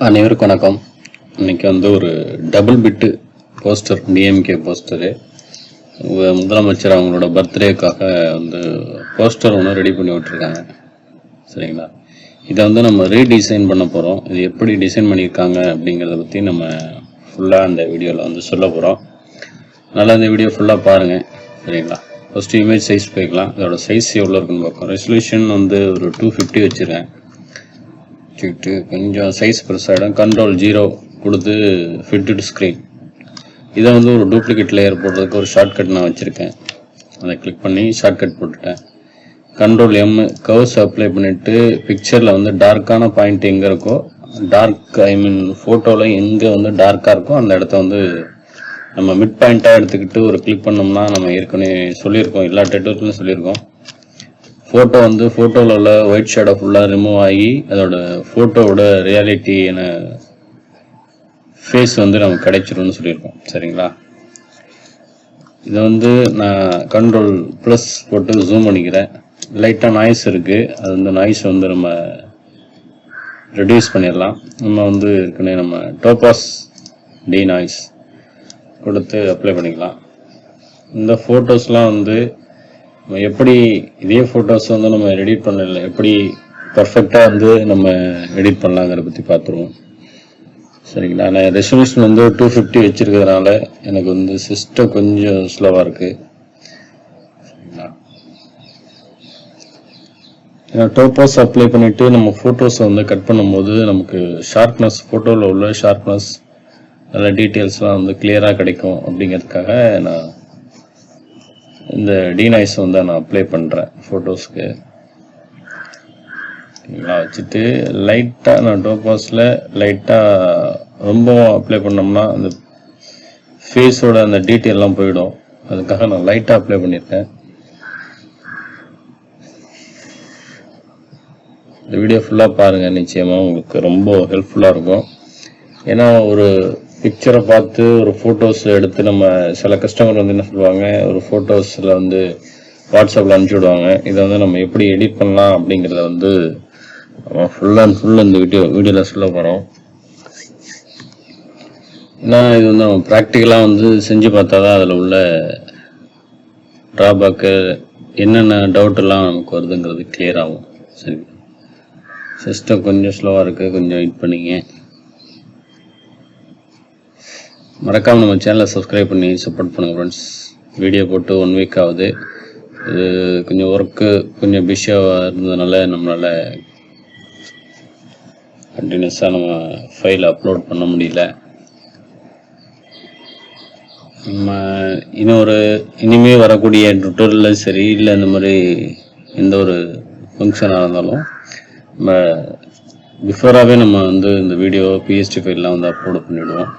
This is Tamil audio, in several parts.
அனைவருக்கும் வணக்கம். இன்னைக்கு ஒரு டபுள் பிட்டு போஸ்டர், டிஎம்கே போஸ்டரு. முதலமைச்சர் அவங்களோட பர்த்டேக்காக போஸ்டர் ஒன்று ரெடி பண்ணி விட்டுருக்காங்க. சரிங்களா? இதை நம்ம ரீடிசைன் பண்ண போகிறோம். இது எப்படி டிசைன் பண்ணியிருக்காங்க அப்படிங்கிறத பற்றி நம்ம ஃபுல்லாக அந்த வீடியோவில் சொல்ல போகிறோம். அதனால் இந்த வீடியோ ஃபுல்லாக பாருங்கள். சரிங்களா? ஃபஸ்ட்டு இமேஜ் சைஸ் போய்க்கலாம். இதோட சைஸ் எவ்வளோ இருக்குன்னு பார்ப்போம். ரெசல்யூஷன் ஒரு 250 வச்சுருக்கேன். கொஞ்சம் சைஸ் பெருசாகிடும். கண்ட்ரோல் 0 கொடுத்து ஃபிட்டட் ஸ்க்ரீன். இதை ஒரு டூப்ளிகேட் லேயர் போடுறதுக்கு ஒரு ஷார்ட்கட் நான் வச்சுருக்கேன். அதை கிளிக் பண்ணி ஷார்ட்கட் போட்டுட்டேன். கண்ட்ரோல் M கர்வ்ஸ் அப்ளை பண்ணிவிட்டு பிக்சரில் டார்க்கான பாயிண்ட் எங்கே இருக்கோ, டார்க் ஃபோட்டோவில் எங்கே டார்க்காக இருக்கோ அந்த இடத்த நம்ம மிட் பாயிண்ட்டாக எடுத்துக்கிட்டு ஒரு கிளிக் பண்ணோம்னா, நம்ம ஏற்கனவே சொல்லியிருக்கோம், எல்லா டெட்டோர்லையும் சொல்லியிருக்கோம், ஃபோட்டோவில் உள்ள ஒயிட் ஷேடோ ஃபுல்லாக ரிமூவ் ஆகி அதோட ஃபோட்டோவோட ரியாலிட்டியான ஃபேஸ் நமக்கு கிடைச்சிரும்னு சொல்லியிருக்கோம். சரிங்களா? இதை நான் கண்ட்ரோல் ப்ளஸ் போட்டு ஜூம் பண்ணிக்கிறேன். லைட்டாக நாய்ஸ் இருக்குது. அது நாய்ஸ் நம்ம ரெடியூஸ் பண்ணிடலாம். நம்ம ஏற்கனவே நம்ம டோபாஸ் டி நாய்ஸ் கொடுத்து அப்ளை பண்ணிக்கலாம். இந்த ஃபோட்டோஸ்லாம் எப்படி இதே ஃபோட்டோஸ் நம்ம எடிட் பண்ணல, எப்படி பர்ஃபெக்டாக நம்ம எடிட் பண்ணலாங்கிறத பற்றி பார்த்துருவோம். சரிங்களா? நான் ரெசல்யூஷன் 250 வச்சுருக்கிறதுனால எனக்கு சிஸ்டம் கொஞ்சம் ஸ்லோவாக இருக்குது. சரிங்களா? ஏன்னா டோபாஸ் அப்ளை பண்ணிவிட்டு நம்ம ஃபோட்டோஸை கட் பண்ணும்போது நமக்கு ஷார்ப்னஸ், ஃபோட்டோவில் உள்ள ஷார்ப்னஸ், அதில் டீட்டெயில்ஸ்லாம் கிளியராக கிடைக்கும். அப்படிங்கிறதுக்காக நான் இந்த டிநாய்ஸ் நான் அப்ளை பண்ணுறேன் ஃபோட்டோஸ்க்கு. வச்சுட்டு லைட்டாக நான் டோபாஸில் லைட்டாக ரொம்ப அப்ளை பண்ணோம்னா அந்த ஃபேஸோட அந்த டீட்டெயிலெலாம் போயிடும். அதுக்காக நான் லைட்டாக அப்ளை பண்ணியிருக்கேன். இந்த வீடியோ ஃபுல்லாக பாருங்கள். நிச்சயமாக உங்களுக்கு ரொம்ப ஹெல்ப்ஃபுல்லாக இருக்கும். ஏன்னா ஒரு பிக்சரை பார்த்து ஒரு ஃபோட்டோஸ் எடுத்து நம்ம சில கஸ்டமர் என்ன சொல்லுவாங்க, ஒரு ஃபோட்டோஸில் வாட்ஸ்அப்பில் அனுப்பிச்சி விடுவாங்க. இதை நம்ம எப்படி எடிட் பண்ணலாம் அப்படிங்கிறத நம்ம ஃபுல் அண்ட் ஃபுல் இந்த வீடியோவில் சொல்ல போகிறோம். ஏன்னா இது நம்ம ப்ராக்டிக்கலாக செஞ்சு பார்த்தா தான் அதில் உள்ள ட்ராபேக்கு, என்னென்ன டவுட்டெல்லாம் நமக்கு வருதுங்கிறது கிளியர் ஆகும். சரி, சிஸ்டம் கொஞ்சம் ஸ்லோவாக இருக்குது, கொஞ்சம் வெயிட் பண்ணிங்க. மறக்காமல் நம்ம சேனலை சப்ஸ்கிரைப் பண்ணி சப்போர்ட் பண்ணுங்கள் ஃப்ரெண்ட்ஸ். வீடியோ போட்டு 1 வீக் ஆகுது. இது கொஞ்சம் ஒர்க்கு கொஞ்சம் பிஸியாக இருந்ததுனால நம்மளால் கண்டினியூஸாக நம்ம ஃபைல் அப்லோட் பண்ண முடியல. நம்ம இனிமேல் வரக்கூடிய டுட்டோரியல் சரி, இல்லை இந்த மாதிரி எந்த ஒரு ஃபங்க்ஷனாக இருந்தாலும் நம்ம பிஃபோராகவே நம்ம இந்த வீடியோ PST ஃபைல்லாம் அப்லோட் பண்ணிவிடுவோம்.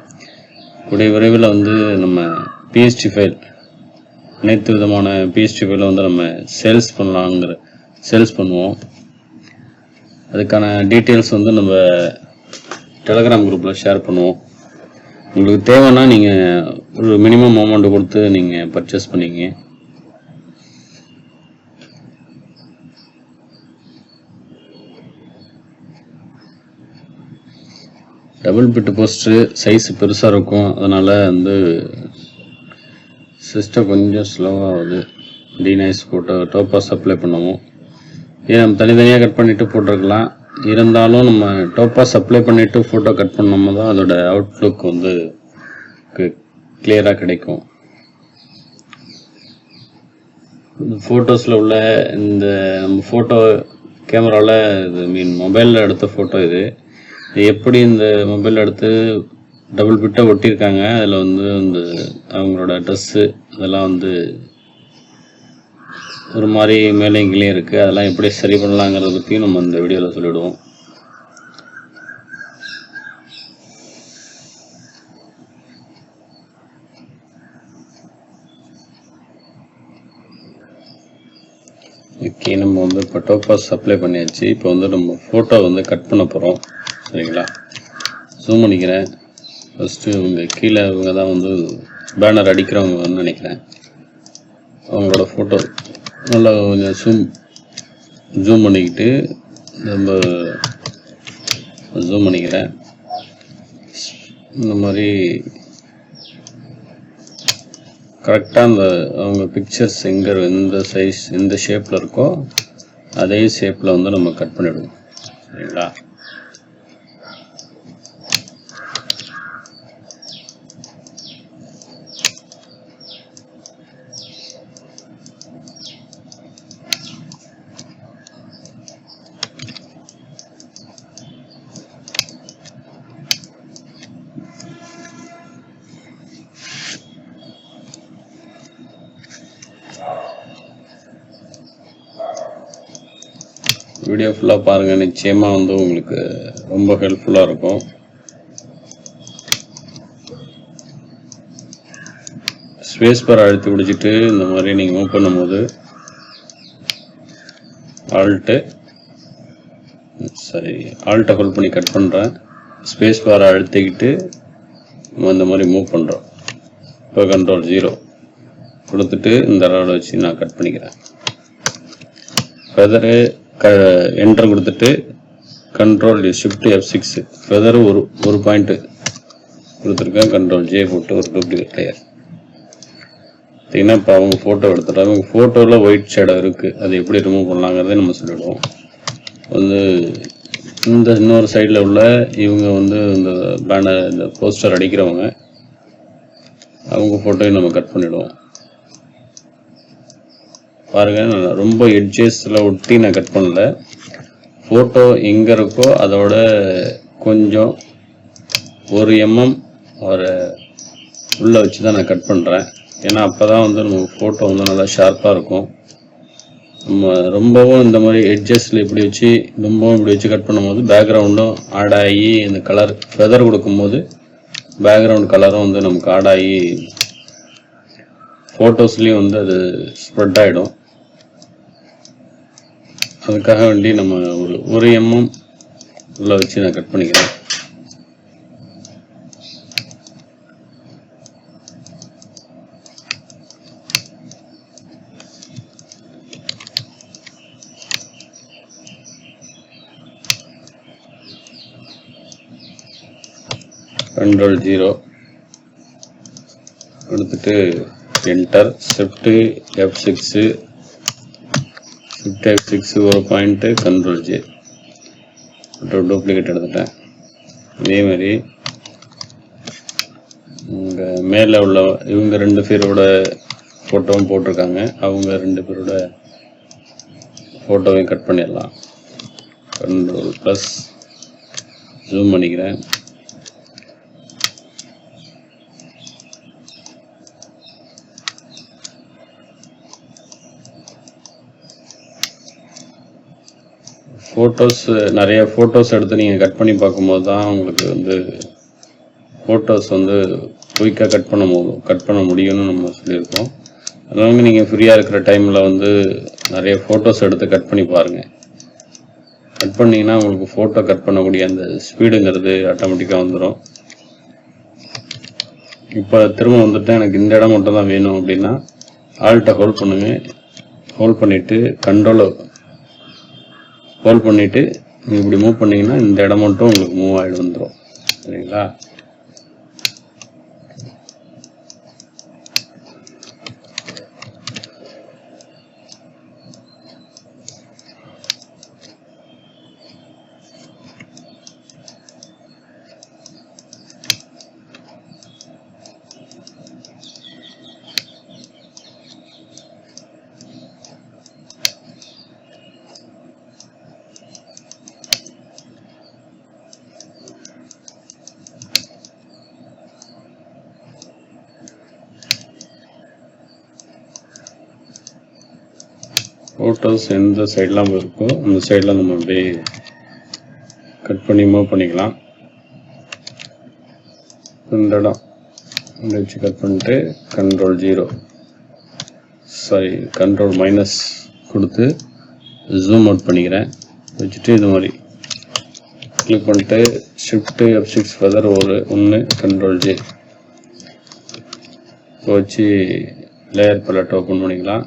கூடிய விரைவில் நம்ம PST ஃபைல், அனைத்து விதமான PST ஃபைலை நம்ம சேல்ஸ் பண்ணுவோம். அதுக்கான டீட்டெயில்ஸ் நம்ம டெலகிராம் குரூப்பில் ஷேர் பண்ணுவோம். உங்களுக்கு தேவைன்னா நீங்கள் ஒரு மினிமம் அமௌண்ட் கொடுத்து நீங்கள் பர்ச்சேஸ் பண்ணிங்க. டபுள் பிட் போஸ்டரு சைஸ் பெருசாக இருக்கும். அதனால் சிஸ்டம் கொஞ்சம் ஸ்லோவாக ஆகுது. டிநாய்ஸ் போட்டு டோபாஸ் அப்ளை பண்ணுவோம். நம்ம தனித்தனியாக கட் பண்ணிவிட்டு போட்டிருக்கலாம். இருந்தாலும் நம்ம டோபாஸ் அப்ளை பண்ணிவிட்டு ஃபோட்டோ கட் பண்ணோம்னா தான் அதோட அவுட்லுக் கிளியராக கிடைக்கும். இந்த ஃபோட்டோஸில் உள்ள இந்த நம்ம ஃபோட்டோ கேமராவில் இது மொபைலில் எடுத்த ஃபோட்டோ இது எப்படி இந்த மொபைல் எடுத்து டபுள் பிட்டாக ஒட்டியிருக்காங்க. அதில் இந்த அவங்களோட ட்ரெஸ்ஸு அதெல்லாம் ஒரு மாதிரி மேலே இங்கேயும் இருக்குது. அதெல்லாம் எப்படி சரி பண்ணலாங்கிறத பற்றியும் நம்ம இந்த வீடியோவில் சொல்லிவிடுவோம். ஓகே, நம்ம இப்போ டோபாஸ் அப்ளை பண்ணியாச்சு. இப்போ நம்ம ஃபோட்டோ கட் பண்ண போகிறோம். சரிங்களா? ஜூம் பண்ணிக்கிறேன். ஃபஸ்ட்டு கீழே இவங்க தான் பேனர் அடிக்கிறவங்க நினைக்கிறேன். அவங்களோட ஃபோட்டோ நல்லா கொஞ்சம் ஜூம் பண்ணிக்கிட்டு நம்ம ஜூம் பண்ணிக்கிறேன். இந்த மாதிரி கரெக்டாக அந்த அவங்க பிக்சர்ஸ் எங்கே எந்த சைஸ் எந்த ஷேப்பில் இருக்கோ அதே ஷேப்பில் வந்து நம்ம கட் பண்ணிவிடுவோம். சரிங்களா? வீடியோ ஃபுல்லாக பாருங்கள், நிச்சயமாக வந்து உங்களுக்கு ரொம்ப ஹெல்ப்ஃபுல்லாக இருக்கும். ஸ்பேஸ் பார் அழுத்தி பிடிச்சிட்டு இந்த மாதிரி நீங்கள் மூவ் பண்ணும்போது ஆல்ட்டை ஹோல்ட் பண்ணி கட் பண்ணுறேன். ஸ்பேஸ் பாரை அழுத்திக்கிட்டு நம்ம இந்த மாதிரி மூவ் பண்ணுறோம். இப்போ கண்ட்ரோல் 0 கொடுத்துட்டு இந்த ராடை வச்சு நான் கட் பண்ணிக்கிறேன். ஃபெதரு என்டர் கொடுத்துட்டு கண்ட்ரோல் ஷிஃப்ட் F6 ஃபெதர் ஒரு பாயிண்ட்டு கொடுத்துருக்கேன். கண்ட்ரோல் J போட்டு ஒரு டூப்ளிகேட் லேயர். பார்த்தீங்கன்னா இப்போ அவங்க ஃபோட்டோ எடுத்துட்டாங்க. அவங்க ஃபோட்டோவில் ஒயிட் ஷேடோ இருக்குது. அது எப்படி ரிமூவ் பண்ணலாங்கிறதே நம்ம சொல்லிவிடுவோம். வந்து இந்த இன்னொரு சைடில் உள்ள இவங்க வந்து இந்த போஸ்டர் அடிக்கிறவங்க அவங்க ஃபோட்டோவையும் நம்ம கட் பண்ணிவிடுவோம். பாருங்கள், நான் ரொம்ப எட்ஜஸில் ஒட்டி நான் கட் பண்ணல. ஃபோட்டோ எங்கே இருக்கோ அதோட கொஞ்சம் 1 mm ஒரு உள்ளே வச்சு தான் நான் கட் பண்ணுறேன். ஏன்னா அப்போ தான் வந்து நம்ம ஃபோட்டோ வந்து நல்லா ஷார்ப்பாக இருக்கும். நம்ம ரொம்பவும் இந்த மாதிரி எட்ஜஸில் இப்படி வச்சு ரொம்பவும் இப்படி வச்சு கட் பண்ணும்போது பேக்ரவுண்டும் ஆட் ஆகி இந்த கலர் ஃபெதர் கொடுக்கும்போது பேக்ரவுண்ட் கலரும் வந்து நமக்கு ஆட் ஆகி ஃபோட்டோஸ்லேயும் வந்து அது ஸ்ப்ரெட் ஆகிடும். அதுக்காக வேண்டி நம்ம ஒரு 1 mm உள்ளே வச்சு நான் கட் பண்ணிக்கிறேன். கண்ட்ரோல் 0 கொடுத்துட்டு என்டர் ஷிஃப்ட் F6 ஒரு பாயிண்ட்டு கண்ட்ரோல் J டூப்ளிகேட் எடுத்துட்டேன். இதே மாதிரி இங்கே மேலே உள்ள இவங்க 2 பேரோட ஃபோட்டோவும் போட்டிருக்காங்க. அவங்க 2 பேரோட ஃபோட்டோவையும் கட் பண்ணிடலாம். கண்ட்ரோல் ப்ளஸ் ஜூம் பண்ணிக்கிறேன். நிறைய ஃபோட்டோஸ் எடுத்து நீங்கள் கட் பண்ணி பார்க்கும்போது தான் உங்களுக்கு வந்து ஃபோட்டோஸ் வந்து குயிக்காக கட் பண்ண முடியும்னு நம்ம சொல்லியிருக்கோம். அதனால நீங்கள் ஃப்ரீயாக இருக்கிற டைமில் வந்து நிறைய ஃபோட்டோஸ் எடுத்து கட் பண்ணி பாருங்கள். கட் பண்ணிங்கன்னா உங்களுக்கு ஃபோட்டோ கட் பண்ணக்கூடிய அந்த ஸ்பீடுங்கிறது ஆட்டோமேட்டிக்காக வந்துடும். இப்போ திரும்ப வந்துட்டு எனக்கு இந்த இடம் மட்டும் தான் வேணும் அப்படின்னா ஆல்ட்டை ஹோல்ட் பண்ணுங்கள். ஹோல்ட் பண்ணிவிட்டு கண்ட்ரோலை ஹோல்ட் பண்ணிவிட்டு நீங்கள் இப்படி மூவ் பண்ணிங்கன்னா இந்த இடம் மட்டும் உங்களுக்கு மூவ் ஆகிட்டு வந்துடும். சரிங்களா? ஃபோட்டோஸ் எந்த சைட்லாம் இருக்கோ அந்த சைடில் நம்ம அப்படியே கட் பண்ணி மூவ் பண்ணிக்கலாம். இந்த இடம் வச்சு கட் பண்ணிட்டு கண்ட்ரோல் மைனஸ் கொடுத்து ஜூம் அவுட் பண்ணிக்கிறேன். வச்சுட்டு இது மாதிரி கிளிக் பண்ணிட்டு ஷிஃப்ட் F6 ஃபெதர் ஒன்று கண்ட்ரோல் J வச்சு லேயர் பலட் ஓப்பன் பண்ணிக்கலாம்.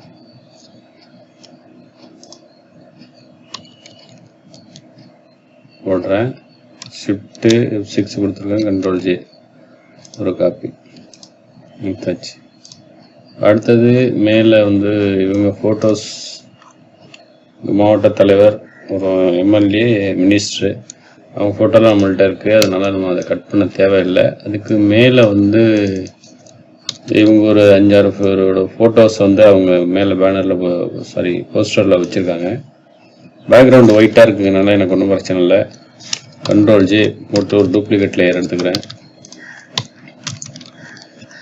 போடுறேன் ஷிஃப்ட் F6 கொடுத்துருக்கேன் கண்ட்ரோல் J ஒரு காப்பி எடுத்தாச்சு. அடுத்தது மேலே வந்து இவங்க ஃபோட்டோஸ், மாவட்ட தலைவர், ஒரு எம்எல்ஏ, மினிஸ்டரு, அவங்க ஃபோட்டோலாம் நம்மள்ட்ட இருக்குது. அதனால் நம்ம அதை கட் பண்ண தேவையில்லை. அதுக்கு மேலே வந்து இவங்க ஒரு 5-6 பேரோட ஃபோட்டோஸ் வந்து அவங்க மேலே பேனரில் போஸ்டரில் வச்சுருக்காங்க. பேக்ரவுண்டு ஒயிட்டாக இருக்குதுனால எனக்கு ஒன்றும் பிரச்சனை இல்லை. Ctrl+J போட்டு ஒரு டூப்ளிகேட் லேயர் எடுத்துக்கிறேன்.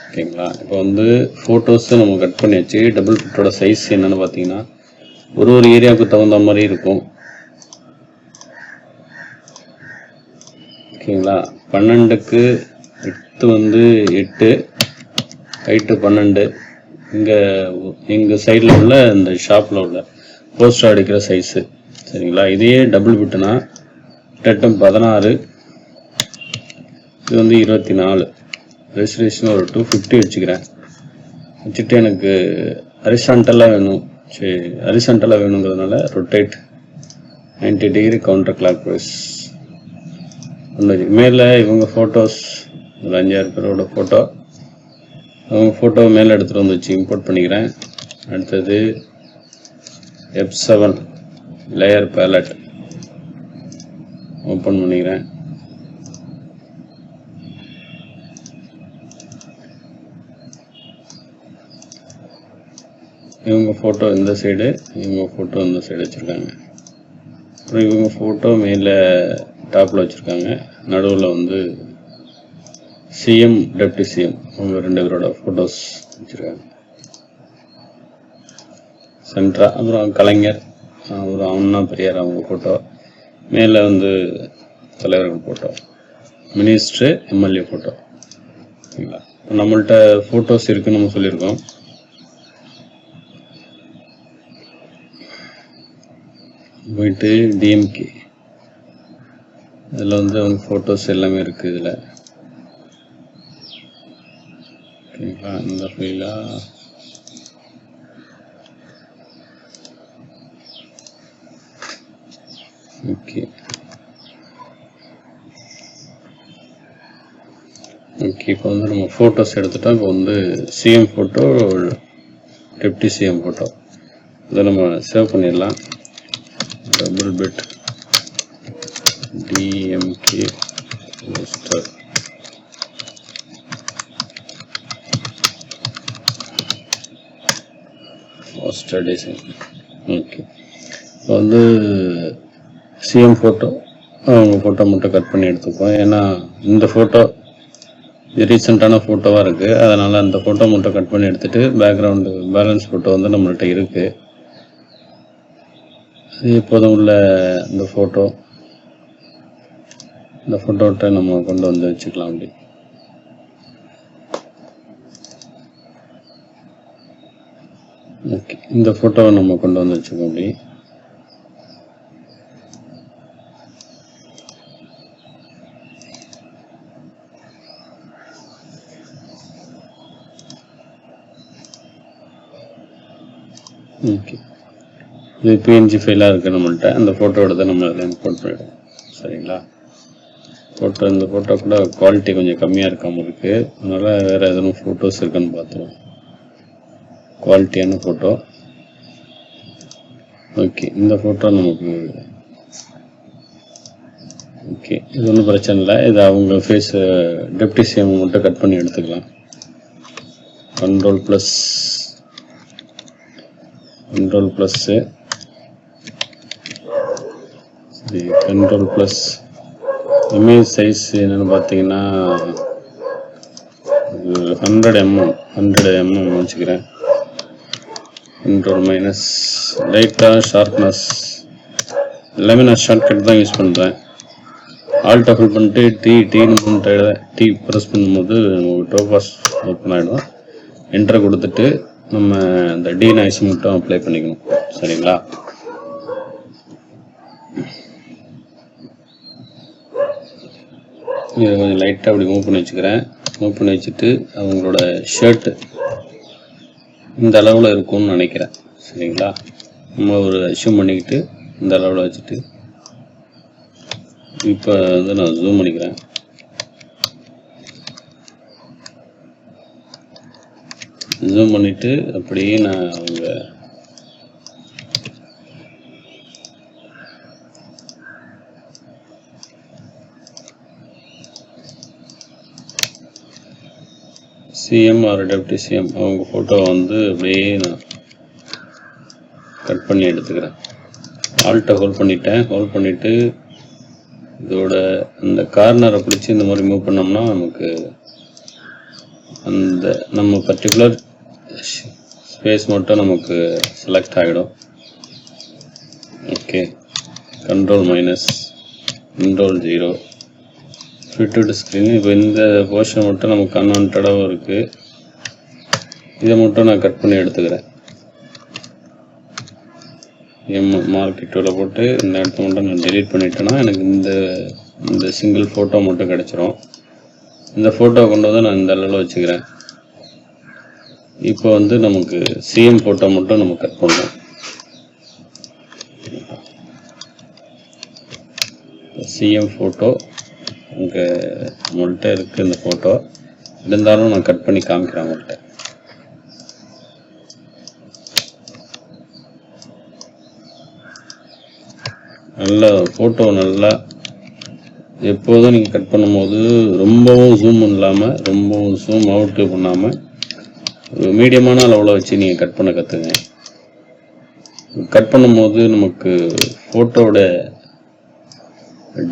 ஓகேங்களா? இப்போ வந்து ஃபோட்டோஸை நம்ம கட் பண்ணியாச்சு. டபுள் பிட்டோட சைஸ் என்னென்னு பார்த்தீங்கன்னா ஒரு ஏரியாவுக்கு தகுந்த மாதிரி இருக்கும். ஓகேங்களா? 12க்கு 8 வந்து 8, ஹைட்டு 12. இங்கே சைடில் உள்ள இந்த ஷாப்பில் உள்ள போஸ்டர் அடிக்கிற சைஸு. சரிங்களா? இதையே டபுள் பிட்டுனா 8 16, இது வந்து 24. ரெசல்யூஷன் ஒரு 250 வச்சுக்கிறேன். வச்சுட்டு எனக்கு ஹரிசாண்டலாக வேணும். சரி, ஹரிசாண்டலாக வேணுங்கிறதுனால rotate 90 degree counterclockwise. மேலே இவங்க ஃபோட்டோஸ் ஒரு 5-6 பேரோட ஃபோட்டோ, அவங்க ஃபோட்டோ மேலே எடுத்துகிட்டு வந்து வச்சு இம்போர்ட் பண்ணிக்கிறேன். அடுத்தது F7 லேயர் பேலட் ஓப்பன் பண்ணிக்கிறேன். இவங்க ஃபோட்டோ இந்த சைடு, இவங்க ஃபோட்டோ இந்த சைடு வச்சுருக்காங்க. அப்புறம் இவங்க ஃபோட்டோ மேலே டாப்பில் வச்சுருக்காங்க. நடுவில் வந்து சிஎம், டெப்டி சிஎம், அவங்க 2 பேரோட ஃபோட்டோஸ் வச்சுருக்காங்க. சென்ட்ரா அப்புறம் கலைஞர், அப்புறம் அண்ணா பெரியார் அவங்க ஃபோட்டோ, மேலே வந்து தலைவர்கள் ஃபோட்டோ, மினிஸ்ட்ரு, எம்எல்ஏ ஃபோட்டோ. ஓகேங்களா? நம்மள்கிட்ட ஃபோட்டோஸ் இருக்குன்னு நம்ம சொல்லியிருக்கோம். போயிட்டு டிஎம்கே, இதில் வந்து அவங்க ஃபோட்டோஸ் எல்லாமே இருக்குது இதில். ஓகேங்களா? இந்த ஃபைலாக ஓகே இப்போ வந்து நம்ம ஃபோட்டோஸ் எடுத்துட்டோம். இப்போ வந்து CM photo, deputy CM photo, இதை நம்ம சேவ் பண்ணிடலாம். Double bit DMK poster. Poster design. Okay, இப்போ வந்து சிஎம் ஃபோட்டோ, அவங்க ஃபோட்டோ மட்டும் கட் பண்ணி எடுத்துப்போம். ஏன்னா இந்த ஃபோட்டோ ரீசெண்டான ஃபோட்டோவாக இருக்குது, அதனால் அந்த ஃபோட்டோ மட்டும் கட் பண்ணி எடுத்துகிட்டு பேக்ரவுண்டு பேலன்ஸ் ஃபோட்டோ வந்து நம்மள்கிட்ட இருக்குது. அது எப்போதும் உள்ள இந்த ஃபோட்டோட்ட நம்ம கொண்டு வந்து வச்சுக்கலாம். அப்படி ஓகே, இந்த ஃபோட்டோவை நம்ம கொண்டு வந்து வச்சுக்கோம். அப்படி ஓகே, இது பிஎன்ஜி ஃபைலாக இருக்குது நம்மள்கிட்ட. அந்த ஃபோட்டோவோட தான் நம்ம அதில் இம்போர்ட் பண்ணிவிடுவோம். சரிங்களா? இந்த ஃபோட்டோ கூட குவாலிட்டி கொஞ்சம் கம்மியாக இருக்காமல் இருக்குது, அதனால் வேறு எதுவும் ஃபோட்டோஸ் இருக்குன்னு பார்த்துருவோம். குவாலிட்டியான ஃபோட்டோ. ஓகே, இந்த ஃபோட்டோ நமக்கு ஓகே, இது ஒன்றும் பிரச்சனை இல்லை. இது அவங்க ஃபேஸ் டெப்டி சிஎம் மட்டும் கட் பண்ணி எடுத்துக்கலாம். Ctrl+, Ctrl+, இமேஜ் சைஸ் என்னென்னு பார்த்தீங்கன்னா 100 mm வச்சுக்கிறேன். Ctrl- லைட்டாக ஷார்ப்னஸ், எல்லாமே நான் ஷார்ட்கட் தான் யூஸ் பண்ணுறேன். ஆல்ட் ஹோல்ட் பண்ணிட்டு டி ப்ரெஸ் பண்ணும்போது டோபாஸ் ஓப்பன் ஆகிடும். என்டர் கொடுத்துட்டு நம்ம இந்த டி நாய்ஸ் மட்டும் அப்ளை பண்ணிக்கணும். சரிங்களா? இதை கொஞ்சம் லைட்டாக அப்படி மூவ் பண்ணி வச்சுக்கிறேன். மூவ் பண்ணி வச்சுட்டு அவங்களோட ஷர்ட்டு இந்த அளவில் இருக்கும்னு நினைக்கிறேன். சரிங்களா? நம்ம ஒரு அஷ்யூம் பண்ணிக்கிட்டு இந்த அளவில் வச்சுட்டு இப்போ வந்து நான் ஜூம் பண்ணிக்கிறேன். ஜூம் பண்ணிவிட்டு அப்படியே நான் அவங்க சிஎம் ஆர் டெப்டி சிஎம் அவங்க ஃபோட்டோ வந்து அப்படியே நான் கட் பண்ணி எடுத்துக்கிறேன். ஆல்ட்டை ஹோல்ட் பண்ணிட்டேன். ஹோல்ட் பண்ணிவிட்டு இதோட அந்த கார்னரை பிடிச்சி இந்த மாதிரி மூவ் பண்ணோம்னா நமக்கு அந்த நம்ம பர்டிகுலர் ஸ்பேஸ் மட்டும் நமக்கு செலக்ட் ஆகிடும். Okay, control minus control 0 fitted screen. இப்போ இந்த போர்ஷன் மட்டும் நமக்கு அன்வான்டாகவும் இருக்குது. இதை மட்டும் நான் கட் பண்ணி எடுத்துக்கிறேன். மார்க்கெட்டில் போட்டு இந்த இடத்த மட்டும் நான் டெலீட் பண்ணிட்டேன்னா எனக்கு இந்த சிங்கிள் ஃபோட்டோ மட்டும் கிடச்சிரும். இந்த ஃபோட்டோ கொண்டு வந்து நான் இந்த அளவில் வச்சுக்கிறேன். இப்போ வந்து நமக்கு சிஎம் ஃபோட்டோ மட்டும் நம்ம கட் பண்ணுவோம். சிஎம் ஃபோட்டோ இங்கே நம்மள்கிட்ட இருக்குது. இந்த ஃபோட்டோ இருந்தாலும் நான் கட் பண்ணி காமிக்கிறேன் உங்கள்கிட்ட. நல்லா ஃபோட்டோ நல்லா எப்போதும் நீங்கள் கட் பண்ணும்போது ரொம்பவும் ஜூம் இல்லாமல் ரொம்பவும் ஜூம் அவுட்டு பண்ணாமல் மீடியமான அளவில் வச்சு நீங்கள் கட் பண்ண கற்றுங்க. கட் பண்ணும்போது நமக்கு ஃபோட்டோவோட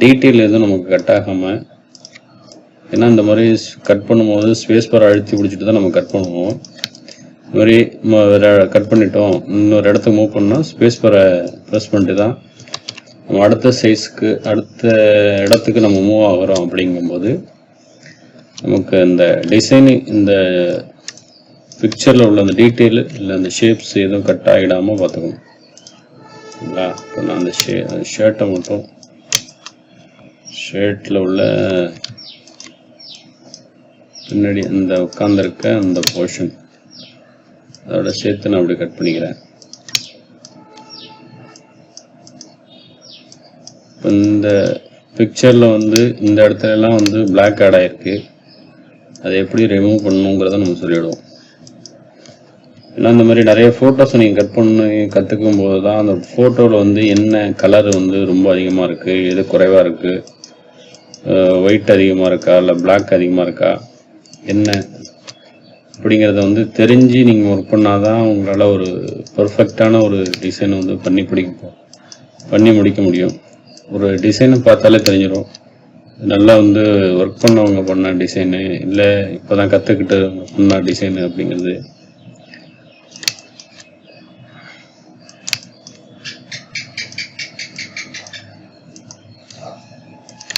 டீட்டெயில் எதுவும் நமக்கு கட் ஆகாமல், ஏன்னா இந்த மாதிரி கட் பண்ணும்போது ஸ்பேஸ் பார் அழுத்தி பிடிச்சிட்டு தான் நம்ம கட் பண்ணுவோம். இந்த மாதிரி கட் பண்ணிட்டோம், இன்னொரு இடத்துக்கு மூவ் பண்ணால் ஸ்பேஸ் பாரை ப்ரெஸ் பண்ணிட்டு தான் நம்ம அடுத்த சைஸுக்கு அடுத்த இடத்துக்கு நம்ம மூவ் ஆகிறோம். அப்படிங்கும்போது நமக்கு அந்த டிசைனு இந்த பிக்சரில் உள்ள அந்த டீட்டெயிலு இல்லை அந்த ஷேப்ஸ் எதுவும் கட் ஆகிடாமல் பார்த்துக்கணும். சரிங்களா? இப்போ நான் அந்த ஷர்ட்டை மட்டும் ஷர்ட்டில் உள்ள பின்னாடி அந்த உட்காந்துருக்க அந்த போர்ஷன் அதோட சேர்த்து நான் அப்படி கட் பண்ணிக்கிறேன். இந்த பிக்சரில் வந்து இந்த இடத்துலலாம் வந்து பிளாக் ஆட் ஆகிருக்கு. அதை எப்படி ரிமூவ் பண்ணணுங்கிறத நம்ம சொல்லிவிடுவோம். ஏன்னா இந்த மாதிரி நிறைய ஃபோட்டோஸை நீங்கள் கட் பண்ணி கற்றுக்கும் போது தான் அந்த ஃபோட்டோவில் வந்து என்ன கலர் வந்து ரொம்ப அதிகமாக இருக்குது, எது குறைவாக இருக்குது, ஒயிட் அதிகமாக இருக்கா இல்லை பிளாக் அதிகமாக இருக்கா என்ன அப்படிங்கிறத வந்து தெரிஞ்சு நீங்கள் ஒர்க் பண்ணால் தான் உங்களால் ஒரு பர்ஃபெக்டான ஒரு டிசைனை வந்து பண்ணி முடிக்க முடியும். ஒரு டிசைனை பார்த்தாலே தெரிஞ்சிடும் நல்லா வந்து ஒர்க் பண்ணவங்க பண்ண டிசைனு இல்லை இப்போ தான் கற்றுக்கிட்டு பண்ண டிசைனு அப்படிங்கிறது.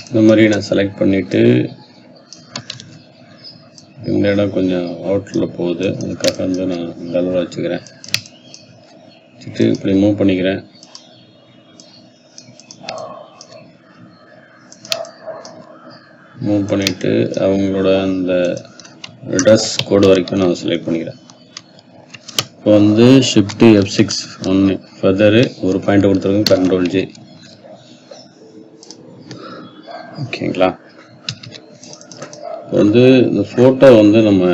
இந்த மாதிரி நான் செலக்ட் பண்ணிவிட்டு இந்த இடம் கொஞ்சம் அவுட்டில் போகுது, அதுக்காக வந்து நான் இந்த அளவில் வச்சுக்கிறேன். வச்சுட்டு இப்படி மூவ் பண்ணிக்கிறேன். மூவ் பண்ணிவிட்டு அவங்களோட அந்த ட்ரெஸ் கோடு வரைக்கும் நான் செலக்ட் பண்ணிக்கிறேன். இப்போ வந்து ஷிஃப்ட்டு F6 ஒன்று ஃபர்தரு ஒரு பாயிண்ட் கொடுத்துருக்கேன், கண்ட்ரோல் J. ஓகேங்களா? இப்போ வந்து இந்த ஃபோட்டோ வந்து நம்ம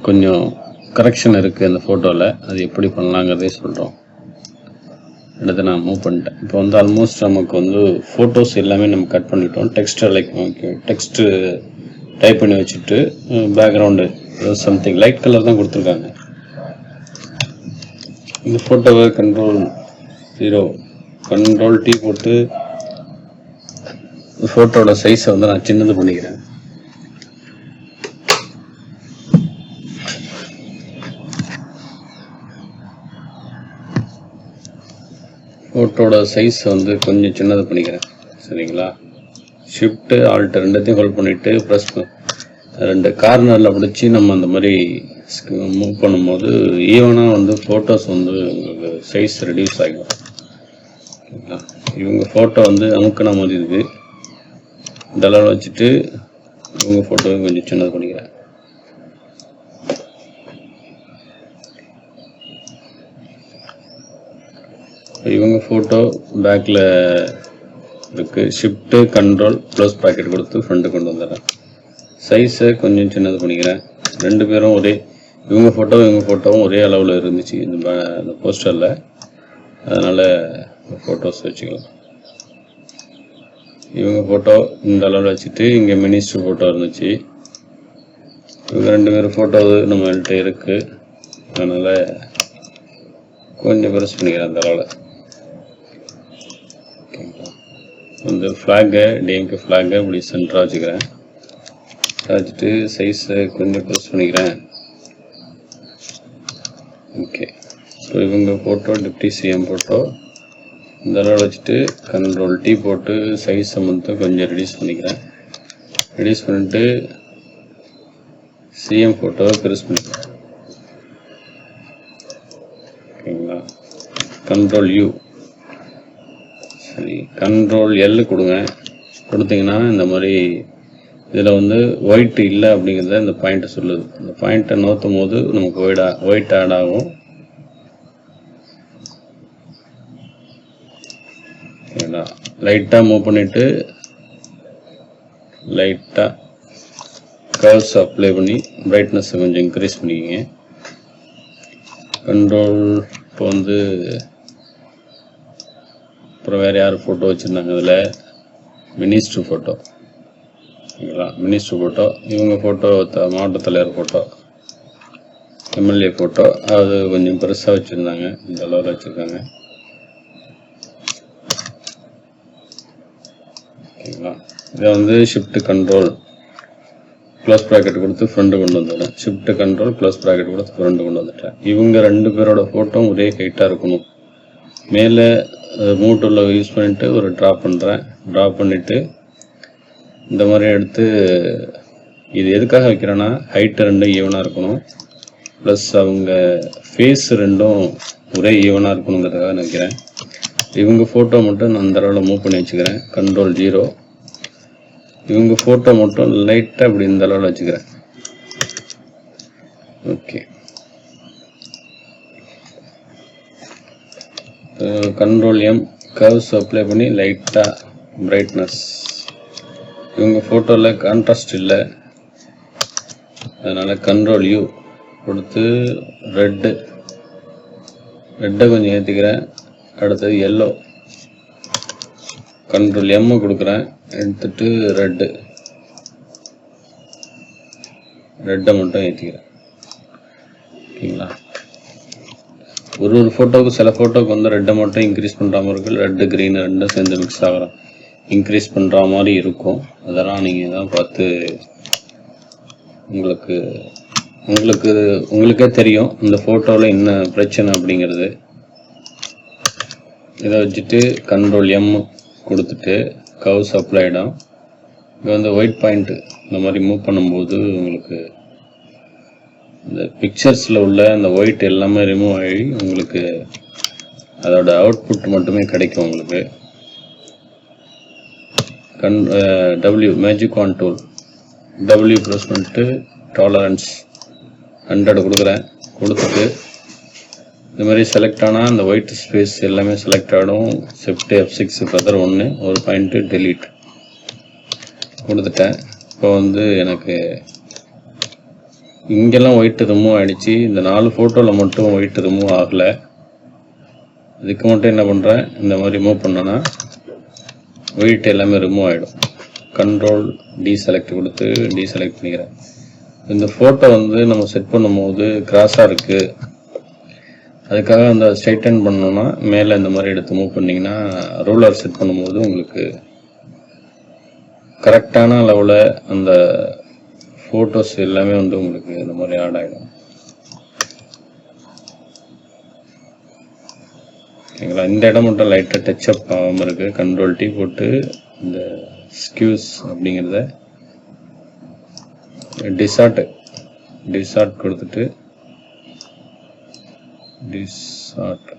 கொஞ்சம் கரெக்ஷன் இருக்குது இந்த ஃபோட்டோவில், அது எப்படி பண்ணலாங்கிறதே சொல்கிறோம். எடுத்து நான் மூவ் பண்ணிட்டேன். இப்போ வந்து ஆல்மோஸ்ட் நமக்கு வந்து ஃபோட்டோஸ் எல்லாமே நம்ம கட் பண்ணிட்டோம். டெக்ஸ்ட்டை டெக்ஸ்ட்டு டைப் பண்ணி வச்சுட்டு பேக்ரவுண்டு சம்திங் லைட் கலர் தான் கொடுத்துருக்காங்க. இந்த ஃபோட்டோவை கண்ட்ரோல் T போட்டு ஃபோட்டோட சைஸை வந்து நான் சின்னது பண்ணிக்கிறேன். ஃபோட்டோட சைஸ் வந்து கொஞ்சம் சின்னது பண்ணிக்கிறேன். சரிங்களா? ஷிஃப்ட்டு ஆல்ட் ரெண்டுத்தையும் ஹோல்ட் பண்ணிவிட்டு ப்ரெஸ் ரெண்டு கார்னரில் பிடிச்சி நம்ம அந்த மாதிரி மூவ் பண்ணும்போது ஈவனாக வந்து ஃபோட்டோஸ் வந்து உங்களுக்கு சைஸ் ரெடியூஸ் ஆகிடும். ஓகேங்களா? இவங்க ஃபோட்டோ வந்து அமுக்கின மாதிரி இருக்குது. இந்த அளவில் வச்சுட்டு இவங்க ஃபோட்டோவும் கொஞ்சம் சின்னது பண்ணிக்கிறேன். இவங்க ஃபோட்டோ பேக்கில் இருக்குது. ஷிஃப்ட்டு கண்ட்ரோல் ப்ளஸ் பாக்கெட் கொடுத்து ஃப்ரண்ட்டு கொண்டு வந்துடுறேன். சைஸை கொஞ்சம் சின்னது பண்ணிக்கிறேன். ரெண்டு பேரும் ஒரே இவங்க ஃபோட்டோவும் ஒரே அளவில் இருந்துச்சு இந்த போஸ்டரில், அதனால் ஃபோட்டோஸ் வச்சுக்கலாம். இவங்க ஃபோட்டோ இந்த அளவில் வச்சுட்டு இங்கே மினிஸ்டர் ஃபோட்டோ இருந்துச்சு. இவங்க 2 பேரும் ஃபோட்டோ நம்மள்கிட்ட இருக்குது, அதனால் கொஞ்சம் பெருசு பண்ணிக்கிறேன் அந்த அளவில். ஓகேங்களா. இந்த ஃப்ளாகை டிஎம்கே ஃப்ளாகை இப்படி சென்டராக வச்சுக்கிறேன். வச்சுட்டு சைஸை கொஞ்சம் பெருசு பண்ணிக்கிறேன். ஓகே. ஸோ இவங்க ஃபோட்டோ டிப்டி சிஎம் ஃபோட்டோ இந்த அளவில் வச்சுட்டு கண்ட்ரோல் T போட்டு சைஸை மட்டும் கொஞ்சம் ரெடியூஸ் பண்ணிக்கிறேன். ரெடியூஸ் பண்ணிட்டு சிஎம் ஃபோட்டோவை பெருசு பண்ணிக்கிறேன். ஓகேங்களா. கண்ட்ரோல் U, சரி கண்ட்ரோல் L கொடுங்க. கொடுத்தீங்கன்னா இந்த மாதிரி இதில் வந்து ஒயிட் இல்லை அப்படிங்கிறத இந்த பாயிண்ட்டை சொல்லுது. இந்த பாயிண்ட்டை நோற்றும் போது நமக்கு ஒயிட் ஆட் ஆகும். ஓகேங்களா. லைட்டாக மூவ் பண்ணிவிட்டு லைட்டாக கர்வ்ஸ் அப்ளை பண்ணி பிரைட்னஸை கொஞ்சம் இன்க்ரீஸ் பண்ணிக்கிங்க. கண்ட்ரோல் இப்போ வந்து அப்புறம் வேறு யார் ஃபோட்டோ வச்சுருந்தாங்க, அதில் மினிஸ்டர் ஃபோட்டோ. ஓகேங்களா. மினிஸ்டர் ஃபோட்டோ, இவங்க ஃபோட்டோ மாவட்ட தலைவர் ஃபோட்டோ, எம்எல்ஏ ஃபோட்டோ, அது கொஞ்சம் பெருசாக வச்சுருந்தாங்க, இந்த அளவில் வச்சுருக்காங்க. ஓகேங்களா. இதை வந்து ஷிஃப்ட் கண்ட்ரோல் க்ளோஸ் ப்ராக்கெட் கொடுத்து ஃப்ரண்ட் கொண்டு வந்துடுறேன். ஷிஃப்ட் கண்ட்ரோல் க்ளோஸ் ப்ராக்கெட் கொடுத்து ஃப்ரண்ட் கொண்டு வந்துட்டேன். இவங்க 2 பேரோட ஃபோட்டோ ஒரே ஹைட்டாக இருக்கணும். மேலே மூவ் டூலை யூஸ் பண்ணிவிட்டு ஒரு ட்ராப் பண்ணுறேன். ட்ராப் பண்ணிவிட்டு இந்த மாதிரி எடுத்து, இது எதுக்காக வைக்கிறேன்னா ஹைட்டு 2 ஈவனாக இருக்கணும், ப்ளஸ் அவங்க ஃபேஸ் 2 ஒரே ஈவனாக இருக்கணுங்கிறதுக்காக நினைக்கிறேன். இவங்க ஃபோட்டோ மட்டும் நான் அந்த அளவில் மூவ் பண்ணி வச்சுக்கிறேன். கண்ட்ரோல் 0. இவங்க ஃபோட்டோ மட்டும் லைட்டாக இப்படி இந்த அளவில் வச்சுக்கிறேன். Okay. Control M, curves apply பண்ணி லைட்டாக பிரைட்னஸ். இவங்க ஃபோட்டோவில் கான்ட்ராஸ்ட் இல்லை, அதனால் கண்ட்ரோல் U கொடுத்து ரெட்டை கொஞ்சம் ஏற்றிக்கிறேன். அடுத்தது எல்லோ, கண்ட்ரோல் M கொடுக்குறேன். எடுத்துட்டு ரெட்டை மட்டும் ஏற்றிக்கிறேன். ஓகேங்களா. ஒரு ஃபோட்டோவுக்கு சில ஃபோட்டோவுக்கு வந்து ரெட்டை மட்டும் இன்க்ரீஸ் பண்ணுற மாதிரி இருக்கும், ரெட்டு க்ரீன் 2 சேர்ந்து மிக்ஸ் ஆகிற இன்க்ரீஸ் பண்ணுற மாதிரி இருக்கும். அதெல்லாம் நீங்கள் தான் பார்த்து உங்களுக்கே தெரியும் இந்த ஃபோட்டோவில் என்ன பிரச்சனை அப்படிங்கிறது. இதை வச்சுட்டு கண்ட்ரோல் M கொடுத்துட்டு கர்வ்ஸ் அப்ளைடும். இங்கே வந்து ஒயிட் பாயிண்ட்டு இந்த மாதிரி மூவ் பண்ணும்போது உங்களுக்கு இந்த பிக்சர்ஸில் உள்ள அந்த ஒயிட் எல்லாமே ரிமூவ் ஆகி உங்களுக்கு அதோட அவுட்புட் மட்டுமே கிடைக்கும் உங்களுக்கு. W magic on tool W press பண்ணிட்டு டாலரன்ஸ் 100 கொடுக்குறேன். கொடுத்துட்டு இந்த மாதிரி செலக்ட் ஆனால் அந்த ஒயிட் ஸ்பேஸ் எல்லாமே செலக்ட் ஆகிடும். ஷிஃப்ட் F6 ஃபர்தர் 1 ஒரு பாயிண்ட்டு டெலீட் கொடுத்துட்டேன். இப்போ வந்து எனக்கு இங்கெல்லாம் ஒயிட் ரிமூவ் ஆகிடுச்சு. இந்த 4 ஃபோட்டோவில் மட்டும் ஒயிட் ரிமூவ் ஆகலை. இதுக்கு மட்டும் என்ன பண்ணுறேன், இந்த மாதிரி மூவ் பண்ணோன்னா ஒயிட் எல்லாமே ரிமூவ் ஆகிடும். கண்ட்ரோல் டீசெலக்ட் கொடுத்து டீசெலக்ட் பண்ணிக்கிறேன். இந்த ஃபோட்டோ வந்து நம்ம செட் பண்ணும்போது கிராஸாக இருக்குது, அதுக்காக அந்த ஸ்ட்ரைட்டன் பண்ணோன்னா மேலே இந்த மாதிரி எடுத்து மூவ் பண்ணிங்கன்னா ரூலர் செட் பண்ணும்போது உங்களுக்கு கரெக்டான அளவில் அந்த ஃபோட்டோஸ் எல்லாமே வந்து உங்களுக்கு இந்த மாதிரி ஆட் ஆகிடும். ஓகேங்களா. இந்த இடம் மட்டும் லைட்டாக டச்சப் ஆகாமல் இருக்குது. கண்ட்ரோல் T போட்டு இந்த ஸ்கியூஸ் அப்படிங்கிறத டிசார்ட் கொடுத்துட்டு டிசார்ட்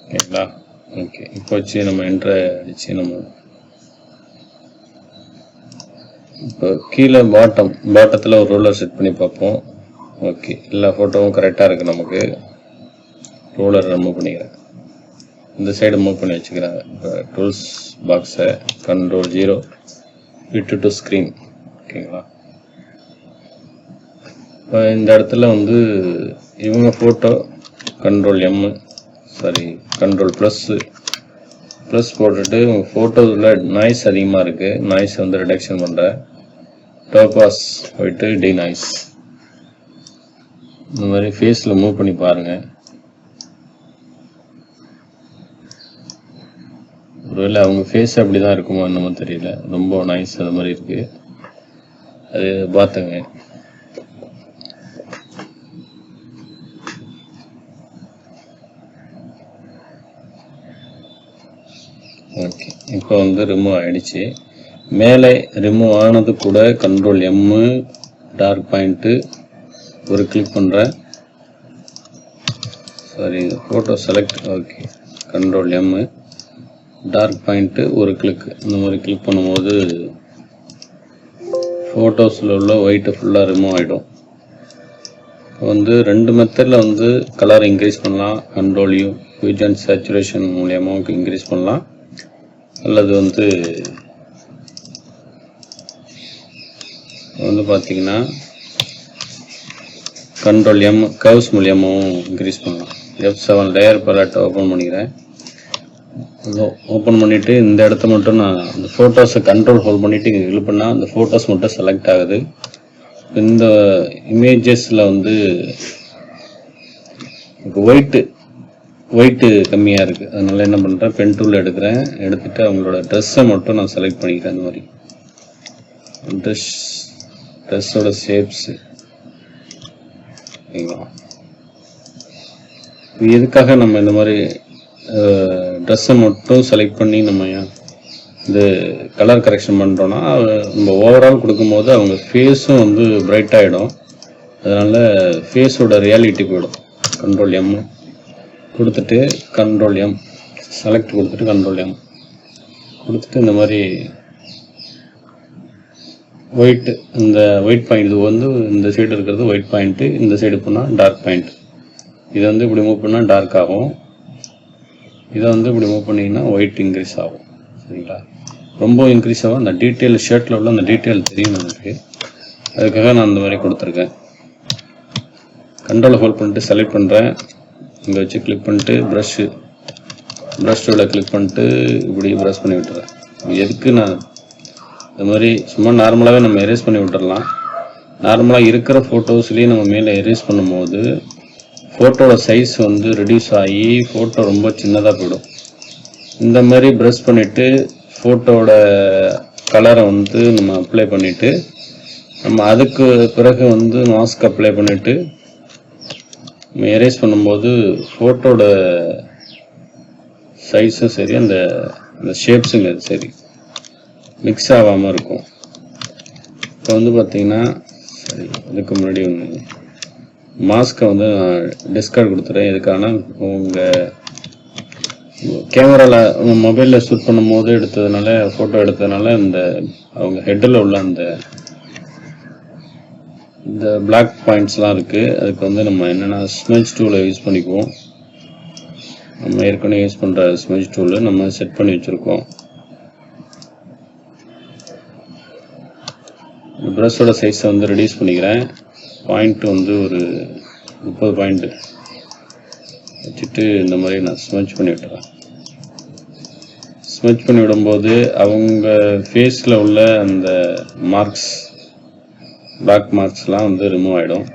ஓகேங்களா. ஓகே. இப்போ வச்சு நம்ம என்ட்ரை அடிச்சு நம்ம இப்போ கீழே பாட்டத்தில் ஒரு ரோலர் செட் பண்ணி பார்ப்போம். ஓகே, எல்லா ஃபோட்டோவும் கரெக்டாக இருக்குது. நமக்கு ரோலர் ரிமூவ் பண்ணிக்கிறேன். இந்த சைடு மூவ் பண்ணி வச்சுக்கிறேன். டூல்ஸ் பாக்ஸை Ctrl 0 ஃபிட் டு ஸ்க்ரீன். ஓகேங்களா? இப்போ இந்த இடத்துல வந்து இவங்க ஃபோட்டோ Ctrl ப்ளஸ் போட்டுட்டு ஃபோட்டோவில் நாய்ஸ் அதிகமாக இருக்குது. நாய்ஸ் வந்து ரிடக்ஷன் பண்ணுறேன். டோபாஸ் போயிட்டு டி நாய்ஸ். இந்த மாதிரி ஃபேஸில் மூவ் பண்ணி பாருங்கள். ஒருவேளை அவங்க ஃபேஸ் அப்படி தான் இருக்குமோ என்னமோ தெரியல, ரொம்ப நாய்ஸ் அது மாதிரி இருக்குது. அது பார்த்துங்க. ஓகே, இப்போ வந்து ரிமூவ் ஆகிடுச்சு. மேலே ரிமூவ் ஆனது கூட Ctrl M டார்க் பாயிண்ட்டு ஒரு கிளிக் பண்ணுறேன். Sorry, photo select. Okay, Ctrl M dark point ஒரு கிளிக். இந்த மாதிரி கிளிக் பண்ணும்போது ஃபோட்டோஸில் உள்ள ஒயிட்டு ஃபுல்லாக ரிமூவ் ஆகிடும். இப்போ வந்து 2 மெத்தடில் வந்து கலர் இன்க்ரீஸ் பண்ணலாம். Ctrl U huge and saturation மூலியமாக இன்க்ரீஸ் பண்ணலாம். அல்லது வந்து பார்த்தீங்கன்னா Ctrl M கர்வ்ஸ் மூலியமாகவும் இன்க்ரீஸ் பண்ணலாம். F7 லேயர் பேலட்டை ஓப்பன் பண்ணிக்கிறேன். ஓப்பன் பண்ணிவிட்டு இந்த இடத்த மட்டும் நான் அந்த ஃபோட்டோஸை கண்ட்ரோல் ஹோல்ட் பண்ணிவிட்டு இங்கே இழுப்புனா அந்த ஃபோட்டோஸ் மட்டும் செலக்ட் ஆகுது. இந்த இமேஜஸில் வந்து ஒயிட்டு கம்மியாக இருக்குது. அதனால் என்ன பண்ணுறேன், பென் டூல் எடுக்கிறேன். எடுத்துகிட்டு அவங்களோட ட்ரெஸ்ஸை மட்டும் நான் செலக்ட் பண்ணிக்கிறேன். இந்த மாதிரி ட்ரெஸ்ஸோட ஷேப்ஸு. ஓகேங்களா? எதுக்காக நம்ம இந்த மாதிரி ட்ரெஸ்ஸை மட்டும் செலக்ட் பண்ணி நம்ம இந்த கலர் கரெக்ஷன் பண்ணுறோன்னா, நம்ம ஓவரால் கொடுக்கும்போது அவங்க ஃபேஸும் வந்து பிரைட் ஆகிடும். அதனால் ஃபேஸோட ரியாலிட்டி போயிடும். Ctrl M கொடுத்துட்டு Ctrl M செலக்ட் கொடுத்துட்டு Ctrl M கொடுத்துட்டு இந்த மாதிரி ஒயிட்டு, இந்த ஒயிட் பாயிண்ட், இது வந்து இந்த சைடு இருக்கிறது ஒயிட் பாயிண்ட்டு, இந்த சைடு போனால் டார்க் பாயிண்ட். இதை வந்து இப்படி மூவ் பண்ணால் டார்க் ஆகும். இதை வந்து இப்படி மூவ் பண்ணிங்கன்னா ஒயிட் இன்க்ரீஸ் ஆகும். சரிங்களா? ரொம்ப இன்க்ரீஸ் ஆகும். அந்த டீட்டெயில் ஷர்ட்டில் உள்ள அந்த டீட்டெயில் தெரியும் எனக்கு. அதுக்காக நான் இந்த மாதிரி கொடுத்துருக்கேன். கண்ட்ரோலை ஹோல்ட் பண்ணிட்டு செலக்ட் பண்ணுறேன். இங்கே வச்சு கிளிக் பண்ணிட்டு ப்ரஷ் டூலை கிளிக் பண்ணிட்டு இப்படி ப்ரஷ் பண்ணி விட்டுறேன். எதுக்கு நான் இந்த மாதிரி சும்மா நார்மலாகவே நம்ம எரேஸ் பண்ணி விட்டுடலாம். நார்மலாக இருக்கிற ஃபோட்டோஸ்லேயே நம்ம மேலே எரேஸ் பண்ணும்போது ஃபோட்டோட சைஸ் வந்து ரெடியூஸ் ஆகி ஃபோட்டோ ரொம்ப சின்னதாக போயிடும். இந்த மாதிரி ப்ரஷ் பண்ணிவிட்டு ஃபோட்டோட கலரை வந்து நம்ம அப்ளை பண்ணிவிட்டு நம்ம அதுக்கு பிறகு வந்து மாஸ்க் அப்ளை பண்ணிவிட்டு நம்ம எரேஸ் பண்ணும்போது ஃபோட்டோட சைஸும் சரி, அந்த ஷேப்ஸுங்க சரி மிக்ஸ் ஆகாமல் இருக்கும். இப்போ வந்து பார்த்தீங்கன்னா சரி, இதுக்கு முன்னாடி ஒன்று மாஸ்க்கை வந்து நான் டிஸ்கார்ட் கொடுத்துறேன். எதுக்கான உங்கள் கேமராவில் மொபைலில் ஷூட் பண்ணும்போது எடுத்ததுனால, ஃபோட்டோ எடுத்ததுனால இந்த அவங்க ஹெட்டில் உள்ள இந்த பிளாக் பாயிண்ட்ஸ்லாம் இருக்குது. அதுக்கு வந்து நம்ம என்னென்னா ஸ்மெஜ் டூலை யூஸ் பண்ணிக்குவோம். நம்ம ஏற்கனவே யூஸ் பண்ணுற ஸ்மெஜ் டூலு நம்ம செட் பண்ணி வச்சுருக்கோம். ப்ரஷோட சைஸை வந்து ரெடியூஸ் பண்ணிக்கிறேன். பாயிண்ட் வந்து ஒரு 30 பாயிண்ட்டு வச்சுட்டு இந்த மாதிரி நான் ஸ்மெஜ் பண்ணி விட்டுறேன். ஸ்மெஜ் பண்ணி விடும்போது அவங்க ஃபேஸில் உள்ள அந்த மார்க்ஸ், பிளாக் மார்க்ஸ்லாம் வந்து ரிமூவ் ஆகிடும்.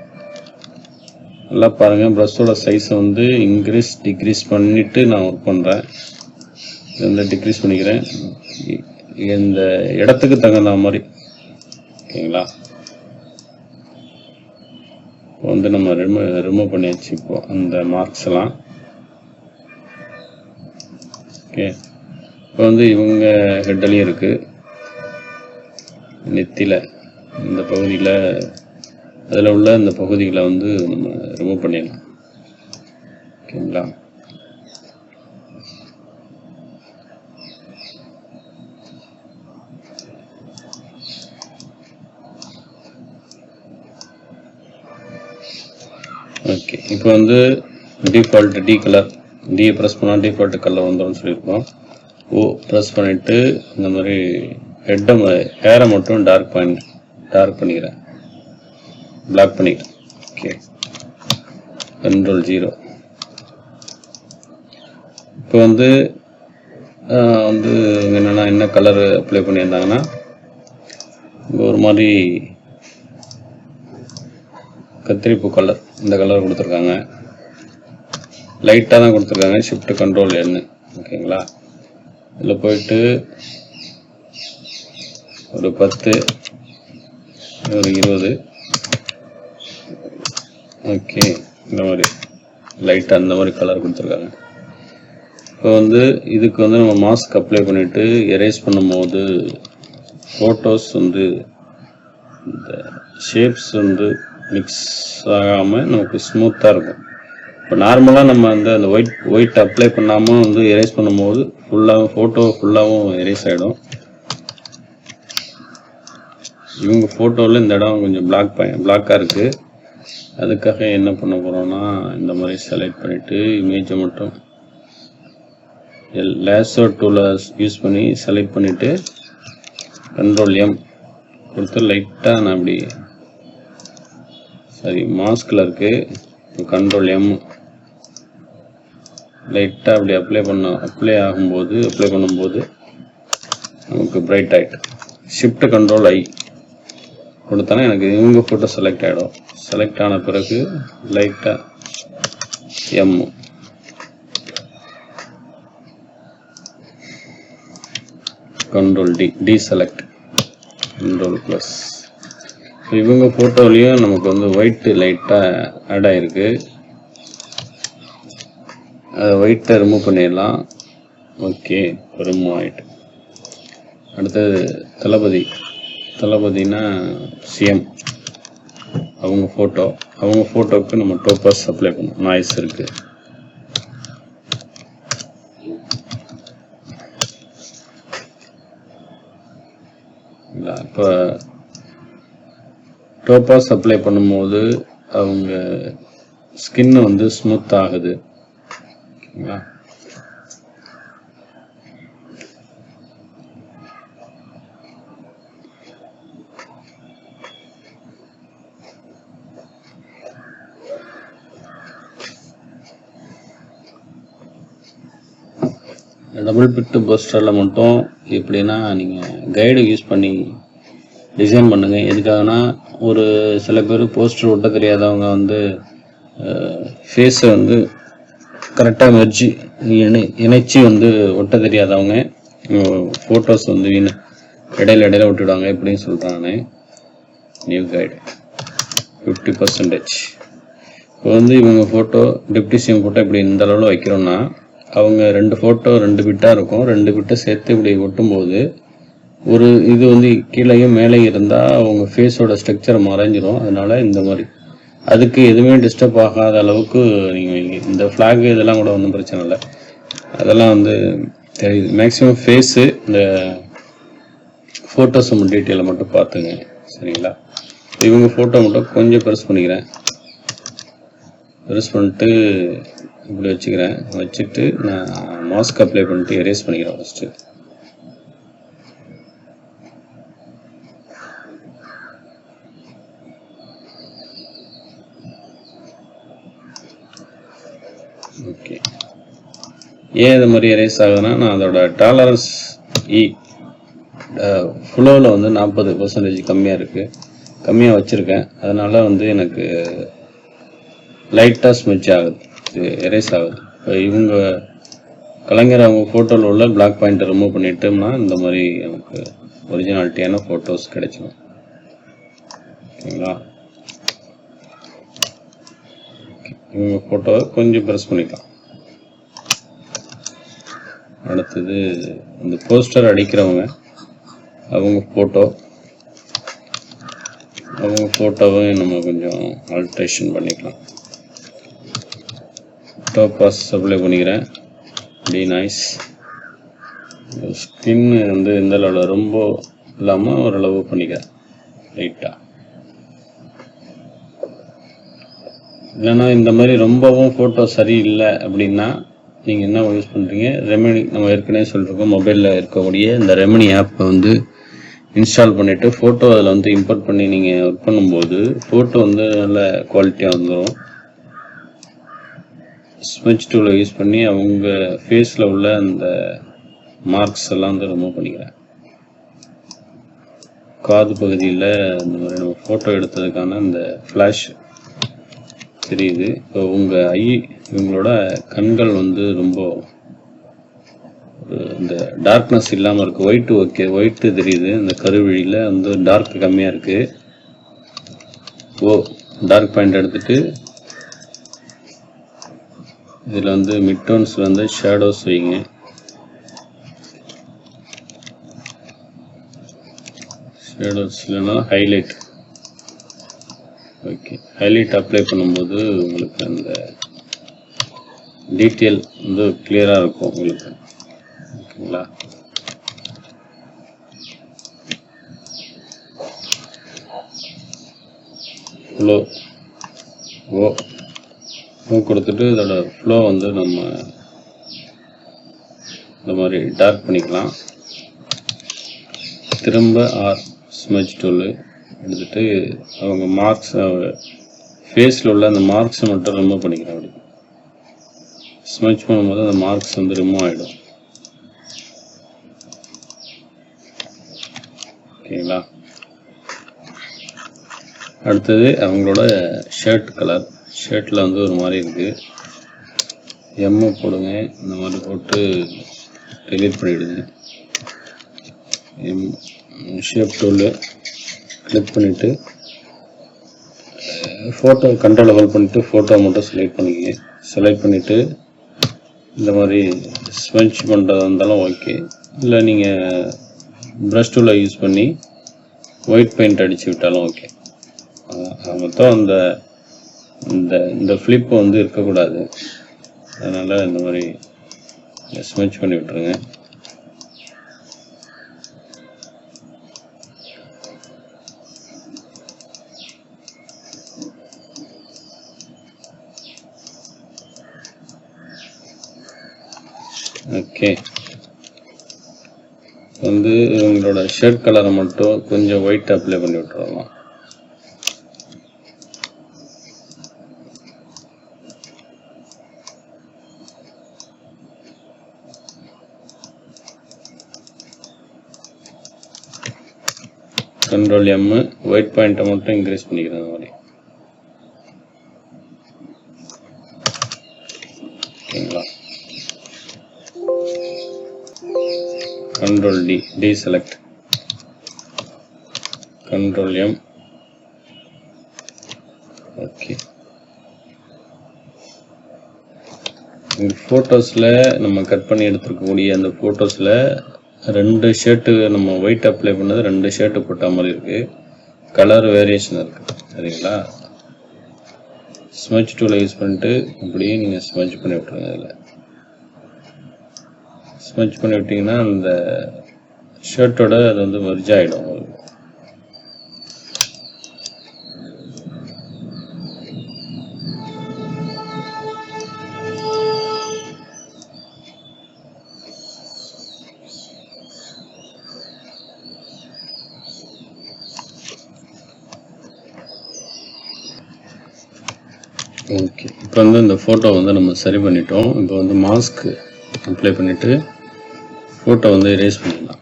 நல்லா பாருங்கள், ப்ரஷோட சைஸை வந்து இன்க்ரீஸ் டிக்ரீஸ் பண்ணிவிட்டு நான் ஒர்க் பண்ணுறேன். இந்த டிக்ரீஸ் பண்ணிக்கிறேன் இந்த இடத்துக்கு தகுந்த மாதிரி. ஓகேங்களா? இப்போ வந்து நம்ம ரிமூவ் பண்ணியாச்சு இப்போ அந்த மார்க்ஸ் எல்லாம். ஓகே, இப்போ வந்து இவங்க ஹெட்லையும் இருக்குது, நெத்தியில் இந்த பகுதியில், அதில் உள்ள இந்த பகுதிகளை வந்து நம்ம ரிமூவ் பண்ணிடலாம். ஓகேங்களா? ஓகே, இப்போ வந்து default D colour D press பண்ணால் டிஃபால்ட் கலர் வந்துடும் சொல்லியிருக்கோம். ஓ ப்ரெஸ் பண்ணிவிட்டு இந்த மாதிரி ஹேரை மட்டும் டார்க் பண்ணிக்கிறேன், பிளாக் பண்ணிக்கிறேன். Okay, control 0. இப்போ வந்து என்னென்னா என்ன கலர் அப்ளை பண்ணியிருந்தாங்கன்னா இங்கே ஒரு மாதிரி கத்திரிப்பூ கலர், இந்த கலர் கொடுத்துருக்காங்க. லைட்டாக தான் கொடுத்துருக்காங்க. Shift control N. ஓகேங்களா? இதில் போயிட்டு ஒரு 10, ஒரு 20. ஓகே, இந்த மாதிரி லைட்டாக அந்த மாதிரி கலர் கொடுத்துருக்காங்க. இப்போ வந்து இதுக்கு வந்து நம்ம மாஸ்க் அப்ளை பண்ணிவிட்டு எரேஸ் பண்ணும்போது ஃபோட்டோஸ் வந்து இந்த ஷேப்ஸ் வந்து மிக்ஸ் ஆகாமல் நமக்கு ஸ்மூத்தாக இருக்கும். இப்போ நார்மலாக நம்ம அந்த ஒயிட் அப்ளை பண்ணாமல் வந்து எரேஸ் பண்ணும்போது ஃபோட்டோ ஃபுல்லாகவும் எரேஸ் ஆகிடும். இவங்க ஃபோட்டோவில் இந்த இடம் கொஞ்சம் பிளாக்காக இருக்குது. அதுக்காக என்ன பண்ண போகிறோம்னா இந்த மாதிரி செலக்ட் பண்ணிவிட்டு இமேஜை மட்டும் லேசோ டூலை யூஸ் பண்ணி செலக்ட் பண்ணிவிட்டு கண்ட்ரோல் M கொடுத்து லைட்டாக நான் அப்படி மாஸ்கில் இருக்குது. கண்ட்ரோல் M லைட்டாக அப்படி அப்ளை பண்ணும்போது நமக்கு பிரைட் ஆகிட்டு. ஷிஃப்ட் கண்ட்ரோல் I கொடுத்தனா எனக்கு இவங்க ஃபோட்டோ செலக்ட் ஆகிடும். செலக்ட் ஆன பிறகு லைட்டாக M control D select control plus. இவங்க ஃபோட்டோலையும் நமக்கு வந்து ஒயிட் லைட்டாக ஆட் ஆகிருக்கு. அதை ஒயிட்டை ரிமூவ் பண்ணிடலாம். ஓகே, ரிமூவ் ஆகிட்டு. அடுத்தது தளபதினா CM அவங்க ஃபோட்டோவுக்கு நம்ம டோப்பஸ் அப்ளை பண்ணோம். நாய்ஸ் இருக்குது. இப்போ டோப்பாஸ் அப்ளை பண்ணும்போது அவங்க ஸ்கின் வந்து ஸ்மூத் ஆகுது. ஓகேங்களா? டபுள் பிட் போஸ்டரில் மட்டும் எப்படின்னா நீங்கள் கைடு யூஸ் பண்ணி டிசைன் பண்ணுங்கள். எதுக்காகனா ஒரு சில பேர் போஸ்டர் ஒட்ட தெரியாதவங்க வந்து ஃபேஸை வந்து கரெக்டாக இணைச்சி வந்து ஒட்ட தெரியாதவங்க ஃபோட்டோஸ் வந்து இடையில விட்டுவிடுவாங்க. எப்படின்னு சொல்கிறாங்க. New guide 50%. இப்போ வந்து இவங்க ஃபோட்டோ டிப்டி சிஎம் ஃபோட்டோ இப்படி இந்த அளவில் வைக்கிறோன்னா அவங்க 2 ஃபோட்டோ 2 பிட்டாக இருக்கும். 2 பிட்டை சேர்த்து இப்படி ஒட்டும்போது ஒரு இது வந்து கீழேயும் மேலேயும் இருந்தால் அவங்க ஃபேஸோட ஸ்ட்ரக்சர் மறைஞ்சிரும். அதனால இந்த மாதிரி அதுக்கு எதுவுமே டிஸ்டர்ப் ஆகாத அளவுக்கு நீங்கள் இந்த ஃப்ளாக் இதெல்லாம் கூட ஒன்றும் பிரச்சனை இல்லை. அதெல்லாம் வந்து தெரியுது. மேக்ஸிமம் ஃபேஸு இந்த ஃபோட்டோஸ் டீட்டெயிலை மட்டும் பார்த்துங்க. சரிங்களா? இவங்க ஃபோட்டோ மட்டும் கொஞ்சம் பெருசு பண்ணிக்கிறேன். பெருசு பண்ணிட்டு இப்படி வச்சுட்டு நான் மாஸ்க் அப்ளை பண்ணிட்டு எரேஸ் பண்ணிக்கிறேன் ஃபஸ்ட்டு. ஓகே, ஏன் இது மாதிரி எரேஸ் ஆகுதுன்னா நான் அதோட டாலரன்ஸ் ஃப்ளோவில் வந்து 40% கம்மியாக வச்சுருக்கேன். அதனால் வந்து எனக்கு லைட்டாக ஸ்மெட்ச் ஆகுது, எரேஸ் ஆகுது. இப்போ இவங்க கலைஞர் அவங்க ஃபோட்டோவில் உள்ள பிளாக் பாயிண்ட்டை ரிமூவ் பண்ணிட்டோம்னா இந்த மாதிரி நமக்கு ஒரிஜினாலிட்டியான ஃபோட்டோஸ் கிடைச்சிடும். ஓகேங்களா? இவங்க ஃபோட்டோவை கொஞ்சம் ப்ரெஸ் பண்ணிக்கலாம். அடுத்தது இந்த போஸ்டர் அடிக்கிறவங்க அவங்க ஃபோட்டோவை நம்ம கொஞ்சம் ஆல்ட்ரேஷன் பண்ணிக்கலாம். டோப்பாஸ் அப்ளை பண்ணிக்கிறேன். நைஸ். ஸ்கின் வந்து இந்த அளவில் ரொம்ப இல்லாமல் ஓரளவு பண்ணிக்கிறேன் லைட்டாக. இல்லைன்னா இந்த மாதிரி ரொம்பவும் ஃபோட்டோ சரியில்லை அப்படின்னா நீங்கள் என்ன யூஸ் பண்ணுறீங்க, ரெமினி நம்ம ஏற்கனவே சொல்லியிருக்கோம், மொபைலில் இருக்கக்கூடிய இந்த ரெமினி ஆப்பை வந்து இன்ஸ்டால் பண்ணிவிட்டு ஃபோட்டோ அதில் வந்து இம்போர்ட் பண்ணி நீங்கள் ஒர்க் பண்ணும்போது ஃபோட்டோ வந்து நல்ல குவாலிட்டியாக வந்துடும். ஸ்மெட்ச் டூலை யூஸ் பண்ணி அவங்க ஃபேஸில் உள்ள அந்த மார்க்ஸ் எல்லாம் வந்து ரிமூவ் பண்ணிக்கிறேன். காது பகுதியில் இந்த மாதிரி நம்ம ஃபோட்டோ எடுத்ததுக்கான அந்த ஃப்ளாஷ் தெரியுது. இப்போ உங்கள் இவங்களோட கண்கள் வந்து ரொம்ப இந்த டார்க்னஸ் இல்லாமல் இருக்குது. ஒயிட்டு ஓகே, ஒயிட்டு தெரியுது. இந்த கருவிழியில் வந்து டார்க் கம்மியாக இருக்குது. டார்க் பாயிண்ட் எடுத்துகிட்டு இதில் வந்து மிட் டோன்ஸில் வந்து ஷேடோஸ் வைங்க. ஷேடோஸ் இல்லைன்னா ஹைலைட். ஓகே, ஹைலைட் அப்ளை பண்ணும்போது உங்களுக்கு அந்த டீட்டெயில் வந்து கிளியராக இருக்கும் உங்களுக்கு. ஓகேங்களா? ஃப்ளோ கொடுத்துட்டு இதோட ஃப்ளோ வந்து நம்ம இந்த மாதிரி டார்க் பண்ணிக்கலாம். திரும்ப ஸ்மெட்ச் டூல் எடுத்துட்டு அவங்க மார்க்ஸ் ஃபேஸில் உள்ள அந்த மார்க்ஸை மட்டும் ரிமூவ் பண்ணிக்கிறேன். அப்படி ஸ்மெட்ச் பண்ணும்போது அந்த மார்க்ஸ் வந்து ரிமூவ் ஆகிடும். ஓகேங்களா? அடுத்தது அவங்களோட ஷர்ட் கலர். ஷர்ட்டில் வந்து ஒரு மாதிரி இருக்குது. எம்மு போடுங்க. இந்த மாதிரி போட்டு டெலீட் பண்ணிவிடுங்க. ஷேப் டூலு கிளிக் பண்ணிவிட்டு ஃபோட்டோ கண்ட்ரோல் ஹோல்ட் பண்ணிவிட்டு ஃபோட்டோ மட்டும் செலக்ட் பண்ணிக்கங்க. செலக்ட் பண்ணிவிட்டு இந்த மாதிரி ஸ்மெட்ச் பண்ணுறதா இருந்தாலும் ஓகே, இல்லை நீங்கள் ப்ரஷ் டூலை யூஸ் பண்ணி ஒயிட் பெயிண்ட் அடித்து விட்டாலும் ஓகே. மொத்தம் அந்த இந்த ஃப்ளிப் வந்து இருக்கக்கூடாது. அதனால் இந்த மாதிரி ஸ்மெட்ச் பண்ணி விட்டுருங்க. ஓகே, வந்து உங்களோட ஷர்ட் கலரை மட்டும் கொஞ்சம் ஒயிட் அப்ளை பண்ணி விட்டுருவோம். கண்ட்ரோல் எம், ஒயிட் பாயிண்ட்டை மட்டும் இன்க்ரீஸ் பண்ணிக்கிறேன். அந்த மாதிரி ஓகேங்களா? Control T select, control M. Okay, ஃபோட்டோஸில் நம்ம கட் பண்ணி எடுத்துருக்கக்கூடிய அந்த ஃபோட்டோஸில் 2 ஷர்ட்டு நம்ம ஒயிட் அப்ளை பண்ணது 2 ஷர்ட்டு போட்ட மாதிரி இருக்குது. கலர் வேரியேஷன் இருக்குது. சரிங்களா? ஸ்மெட்ச் டூலை யூஸ் பண்ணிட்டு அப்படியே நீங்கள் ஸ்மெட்ச் பண்ணி விட்டுருங்க. அதில் ஸ்மெட்ச் பண்ணி விட்டிங்கன்னா அந்த ஷர்ட்டோட அது வந்து மெர்ஜ் ஆகிடும். ஓகே, இப்போ வந்து இந்த ஃபோட்டோ வந்து நம்ம சரி பண்ணிட்டோம். இப்போ வந்து மாஸ்க் அப்ளை பண்ணிவிட்டு ஃபோட்டோ வந்து எரேஸ் பண்ணிடலாம்.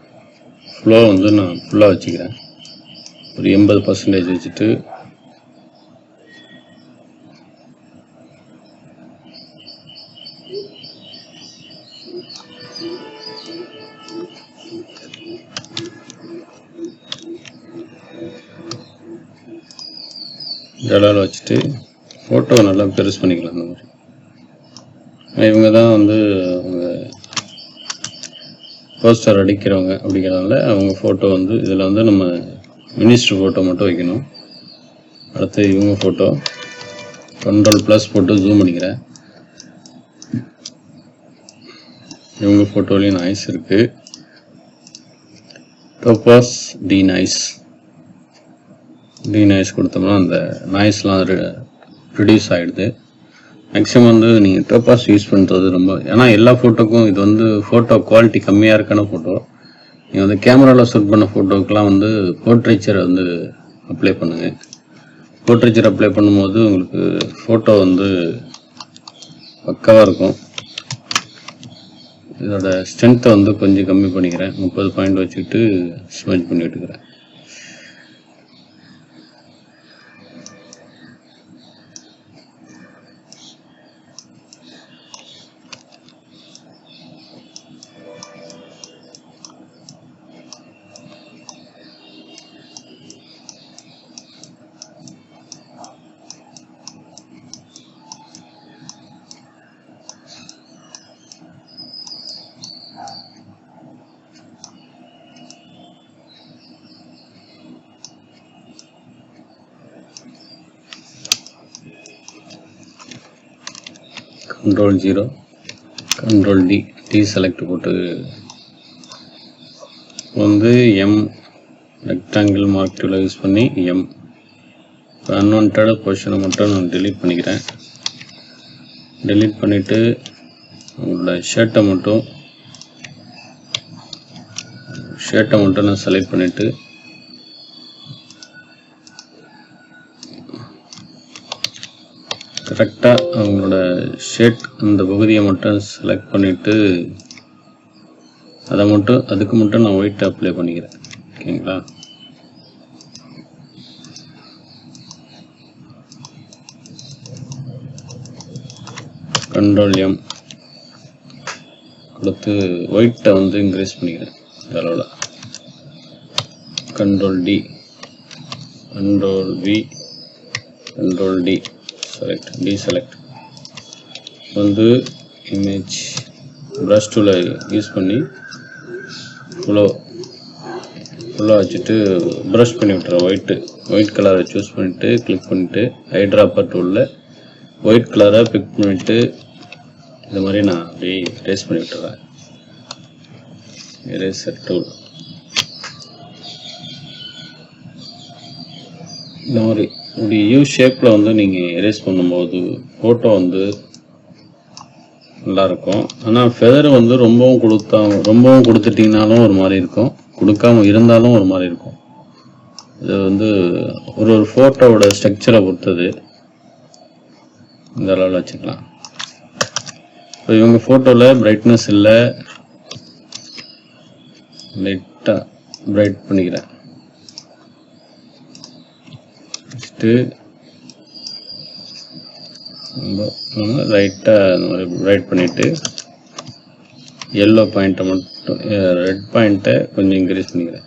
ஃப்ளோ வந்து நான் ஃபுல்லாக வச்சுக்கிறேன். ஒரு 80% வச்சுட்டு ஜடாவில் வச்சுட்டு ஃபோட்டோ நல்லா பெருசு பண்ணிக்கலாம். அந்த மாதிரி இவங்க தான் வந்து அவங்க போஸ்டர் அடிக்கிறவங்க. அப்படிங்கிறதுனால அவங்க ஃபோட்டோ வந்து இதில் வந்து நம்ம மினிஸ்டர் ஃபோட்டோ மட்டும் வைக்கணும். அடுத்து இவங்க ஃபோட்டோ கண்ட்ரோல் ப்ளஸ் போட்டு ஜூம் பண்ணிக்கிறேன். இவங்க ஃபோட்டோலையும் நாய்ஸ் இருக்குது. டோபாஸ் டி நாய்ஸ் கொடுத்தோம்னா அந்த நாய்ஸ்லாம் ரிடியூஸ் ஆகிடுது. மேக்ஸிமம் வந்து நீங்கள் டோபாஸ் யூஸ் பண்ணுறது ரொம்ப, ஏன்னா எல்லா ஃபோட்டோக்கும் இது வந்து ஃபோட்டோ குவாலிட்டி கம்மியாக இருக்கான ஃபோட்டோ. நீங்கள் வந்து கேமராவில் ஷூட் பண்ண ஃபோட்டோக்கெலாம் வந்து போர்ட்ரேச்சரை வந்து அப்ளை பண்ணுங்கள். போர்ட்ரேச்சர் அப்ளை பண்ணும்போது உங்களுக்கு ஃபோட்டோ வந்து பக்காவாக இருக்கும். இதோட ஸ்ட்ரென்த்தை வந்து கொஞ்சம் கம்மி பண்ணிக்கிறேன். 30 பாயிண்ட் வச்சுக்கிட்டு ஸ்மெச் பண்ணி விட்டுக்கிறேன். Ctrl 0 Ctrl D செலக்ட் போட்டு வந்து M ரெக்டாங்கிள் மார்க் டூலை யூஸ் பண்ணி M அன்வான்டட் பொசிஷனை மட்டும் நான் delete பண்ணிக்கிறேன். delete பண்ணிவிட்டு உங்களோட ஷர்ட்டை மட்டும் நான் செலக்ட் பண்ணிவிட்டு கரெக்டாக அவங்களோட ஷர்ட் அந்த பகுதியை மட்டும் செலக்ட் பண்ணிவிட்டு அதுக்கு மட்டும் நான் ஒயிட் அப்ளை பண்ணிக்கிறேன். ஓகேங்களா? Ctrl M கொடுத்து ஒயிட்டை வந்து இன்க்ரீஸ் பண்ணிக்கிறேன் அதோட. Ctrl D Ctrl V Ctrl D select வந்து இமேஜ் ப்ரஷ் டூலை யூஸ் பண்ணி ஃபுல்லாக வச்சுட்டு ப்ரஷ் பண்ணி விட்டுறேன். ஒயிட் கலரை சூஸ் பண்ணிவிட்டு கிளிக் பண்ணிவிட்டு ஐ ட்ராப்பர் டூலில் ஒயிட் கலரை பிக் பண்ணிவிட்டு இந்த மாதிரி நான் அப்படியே எரேஸ் பண்ணி விட்டுறேன். எரேசர் டூல் இந்த மாதிரி இப்படி யூ ஷேப்பில் வந்து நீங்கள் எரேஸ் பண்ணும்போது ஃபோட்டோ வந்து நல்லாயிருக்கும். ஆனால் ஃபெதர் வந்து ரொம்பவும் கொடுத்துட்டிங்கனாலும் ஒரு மாதிரி இருக்கும், கொடுக்காம இருந்தாலும் ஒரு மாதிரி இருக்கும். இது வந்து ஒரு ஃபோட்டோவோட ஸ்ட்ரக்சரை பொறுத்தது. இந்த அளவில் வச்சுக்கலாம். இப்போ இவங்க ஃபோட்டோவில் பிரைட்னஸ் இல்லை, லைட்டாக பிரைட் பண்ணிக்கிறேன். ரைட்டாக அந்த மாதிரி ரைட் பண்ணிவிட்டு எல்லோ பாயிண்ட்டை மட்டும் ரெட் பாயிண்ட்டை கொஞ்சம் இன்க்ரீஸ் பண்ணிக்கிறேன்.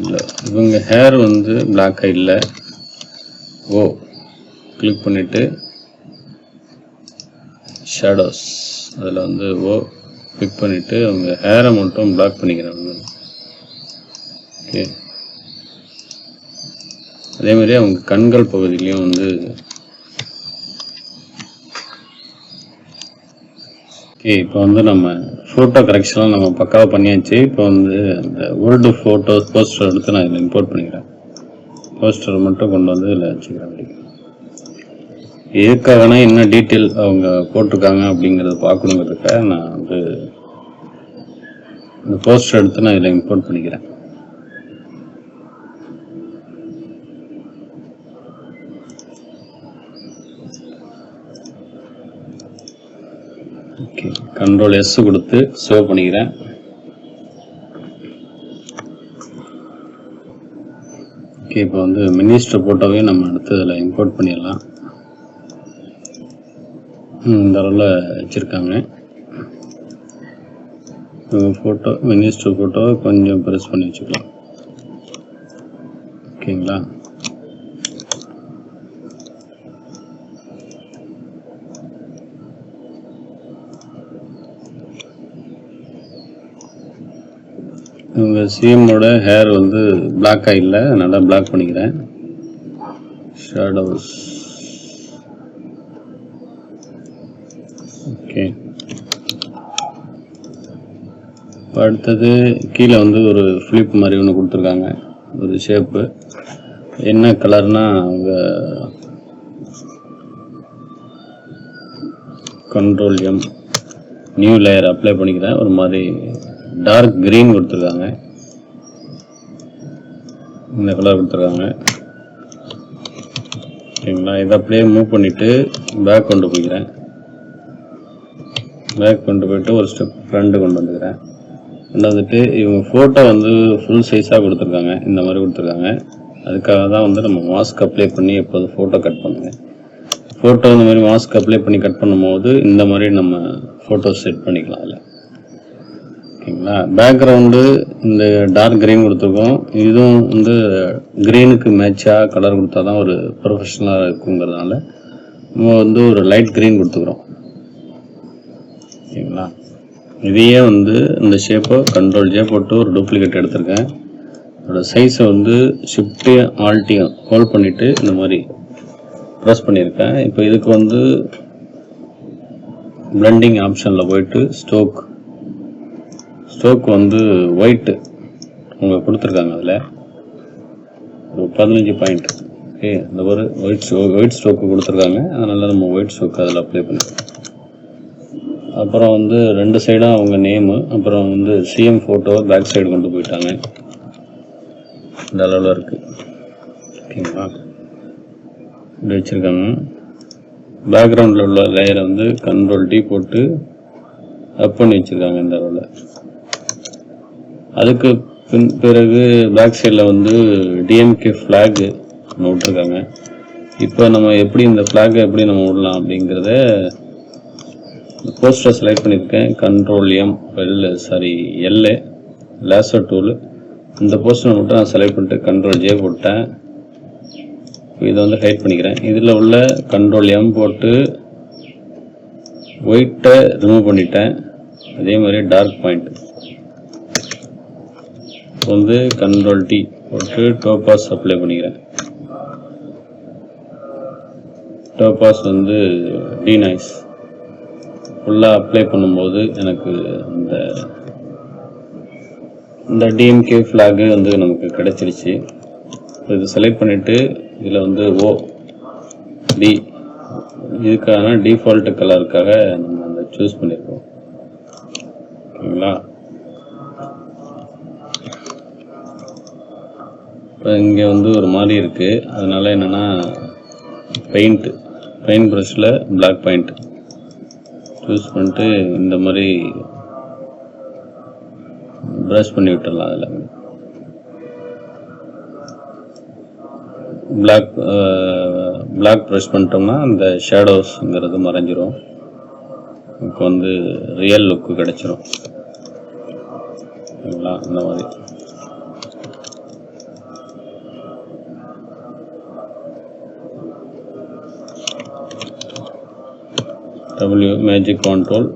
இல்லை இவங்க ஹேர் வந்து பிளாக்காக இல்லை, கிளிக் பண்ணிவிட்டு ஷேடோஸ் அதில் வந்து கிளிக் பண்ணிவிட்டு அவங்க ஹேரை மட்டும் பிளாக் பண்ணிக்கிறேன். ஓகே, அதே மாதிரி அவங்க கண்கள் பகுதியிலையும் வந்து இப்போ வந்து நம்ம ஃபோட்டோ கரெக்ஷன்லாம் நம்ம பக்காவாக பண்ணியாச்சு. இப்போ வந்து அந்த ஓல்டு ஃபோட்டோ போஸ்டர் எடுத்து நான் இதில் இம்போர்ட் பண்ணிக்கிறேன். போஸ்டர் மட்டும் கொண்டு வந்து இதில் வச்சுக்கிறேன். எதுக்காகனா என்ன டீட்டெயில் அவங்க போட்டிருக்காங்க அப்படிங்கிறத பார்க்கணுங்கிறதுக்காக நான் வந்து இந்த போஸ்டர் எடுத்து நான் இதில் இம்போர்ட் பண்ணிக்கிறேன். ஓகே, Ctrl S கொடுத்து சேவ் பண்ணிக்கிறேன். ஓகே, இப்போ வந்து மினிஸ்டர் ஃபோட்டோவே நம்ம அடுத்து இதில் இம்போர்ட் பண்ணிடலாம். இந்த அளவில் வச்சுருக்காங்க. ஃபோட்டோ மினிஸ்டர் ஃபோட்டோவை கொஞ்சம் ப்ரெஸ் பண்ணி வச்சுக்கலாம். ஓகேங்களா? இவங்க சிஎம்மோட ஹேர் வந்து பிளாக்காக இல்லை, நல்லா பிளாக் பண்ணிக்கிறேன். Shadows okay. அடுத்தது கீழே வந்து ஒரு ஃப்ளிப் மாதிரி ஒன்று கொடுத்துருக்காங்க, ஒரு ஷேப்பு. என்ன கலர்னா அவங்க control M, new layer apply பண்ணிக்கிறேன். ஒரு மாதிரி டார்க் கிரீன் கொடுத்துருக்காங்க, இந்த கலர் கொடுத்துருக்காங்க. ஓகேங்களா, இதை அப்படியே மூவ் பண்ணிவிட்டு பேக் கொண்டு போய்க்கிறேன். பேக் கொண்டு போயிட்டு ஒரு ஸ்டெப் ஃப்ரண்ட் கொண்டு வந்துக்கிறேன். கொண்டு வந்துட்டு இவங்க ஃபோட்டோ வந்து ஃபுல் சைஸாக கொடுத்துருக்காங்க, இந்த மாதிரி கொடுத்துருக்காங்க. அதுக்காக தான் வந்து நம்ம மாஸ்க் அப்ளை பண்ணி எப்போது ஃபோட்டோ கட் பண்ணுவேன். ஃபோட்டோ இந்த மாதிரி மாஸ்க் அப்ளை பண்ணி கட் பண்ணும்போது இந்த மாதிரி நம்ம ஃபோட்டோ செட் பண்ணிக்கலாம் அதில். ஓகேங்களா, பேக்ரவுண்டு இந்த டார்க் க்ரீன் கொடுத்துருக்கோம். இதுவும் வந்து க்ரீனுக்கு மேட்சாக கலர் கொடுத்தா தான் ஒரு ப்ரொஃபஷ்னலாக இருக்குங்கிறதுனால நம்ம வந்து ஒரு லைட் க்ரீன் கொடுத்துக்கிறோம். ஓகேங்களா, இதையே வந்து இந்த ஷேப்பை கண்ட்ரோல் ஜே போட்டு ஒரு டூப்ளிகேட் எடுத்திருக்கேன். அதோட சைஸை வந்து ஷிஃப்ட்டையும் ஆல்ட்டையும் ஹோல்ட் பண்ணிவிட்டு இந்த மாதிரி ப்ரெஸ் பண்ணியிருக்கேன். இப்போ இதுக்கு வந்து பிளெண்டிங் ஆப்ஷனில் போயிட்டு ஸ்டோக் வந்து ஒயிட்டு அவங்க கொடுத்துருக்காங்க. அதில் ஒரு 15 பாயிண்ட். ஓகே, இந்த ஒரு ஒயிட் ஸ்டோக்கு கொடுத்துருக்காங்க. அதனால் நம்ம ஒயிட் ஸ்டோக் அதில் அப்ளை பண்ணிக்கலாம். அப்புறம் வந்து 2 சைடும் அவங்க நேமு, அப்புறம் வந்து சிஎம் ஃபோட்டோ பேக் சைடு கொண்டு போயிட்டாங்க. இந்த அளவில் இருக்குது. ஓகேங்களா, இப்படி வச்சுருக்காங்க. பேக்ரவுண்டில் உள்ள லேயரை வந்து கண்ட்ரோல் டி போட்டு அப் பண்ணி வச்சுருக்காங்க இந்த அளவில். அதுக்கு பிறகு பேக் சைடில் வந்து டிஎம்கே ஃப்ளாகு ஒன்று விட்டுருக்காங்க. இப்போ நம்ம எப்படி இந்த ஃப்ளாகை எப்படி நம்ம விடலாம் அப்படிங்கிறத போஸ்டர் செலக்ட் பண்ணியிருக்கேன். Control M L laser tool. இந்த போஸ்டர் மட்டும் நான் செலக்ட் பண்ணிட்டு கண்ட்ரோல் ஜே போட்டேன். இதை வந்து ஹைட் பண்ணிக்கிறேன். இதில் உள்ள கண்ட்ரோல் எம் போட்டு ஒயிட்டை ரிமூவ் பண்ணிட்டேன். அதே மாதிரி டார்க் பாயிண்ட் வந்து கண்ட்ரோல் டி போட்டு டோபாஸ் அப்ளை பண்ணிக்கிறேன். டோபாஸ் வந்து டீநாய்ஸ் ஃபுல்லாக அப்ளை பண்ணும்போது எனக்கு இந்த டிஎம்கே ஃப்ளாகு வந்து நமக்கு கிடைச்சிருச்சு. இது செலக்ட் பண்ணிவிட்டு இதில் வந்து டி இதுக்கான டிஃபால்ட் கலருக்காக நம்ம அந்த சூஸ் பண்ணியிருக்கோம். ஓகேங்களா, இப்போ இங்கே வந்து ஒரு மாதிரி இருக்குது. அதனால் என்னென்னா பெயிண்ட் ப்ரஷில் பிளாக் பாயிண்ட் சூஸ் பண்ணிட்டு இந்த மாதிரி ப்ரஷ் பண்ணி விட்டுடலாம். அதில் பிளாக் ப்ரஷ் பண்ணிட்டோம்னா அந்த ஷேடோஸ்ங்கிறது மறைஞ்சிரும். இப்போ வந்து ரியல் லுக்கு கிடைச்சிரும். ஓகேங்களா, இந்த மாதிரி magic control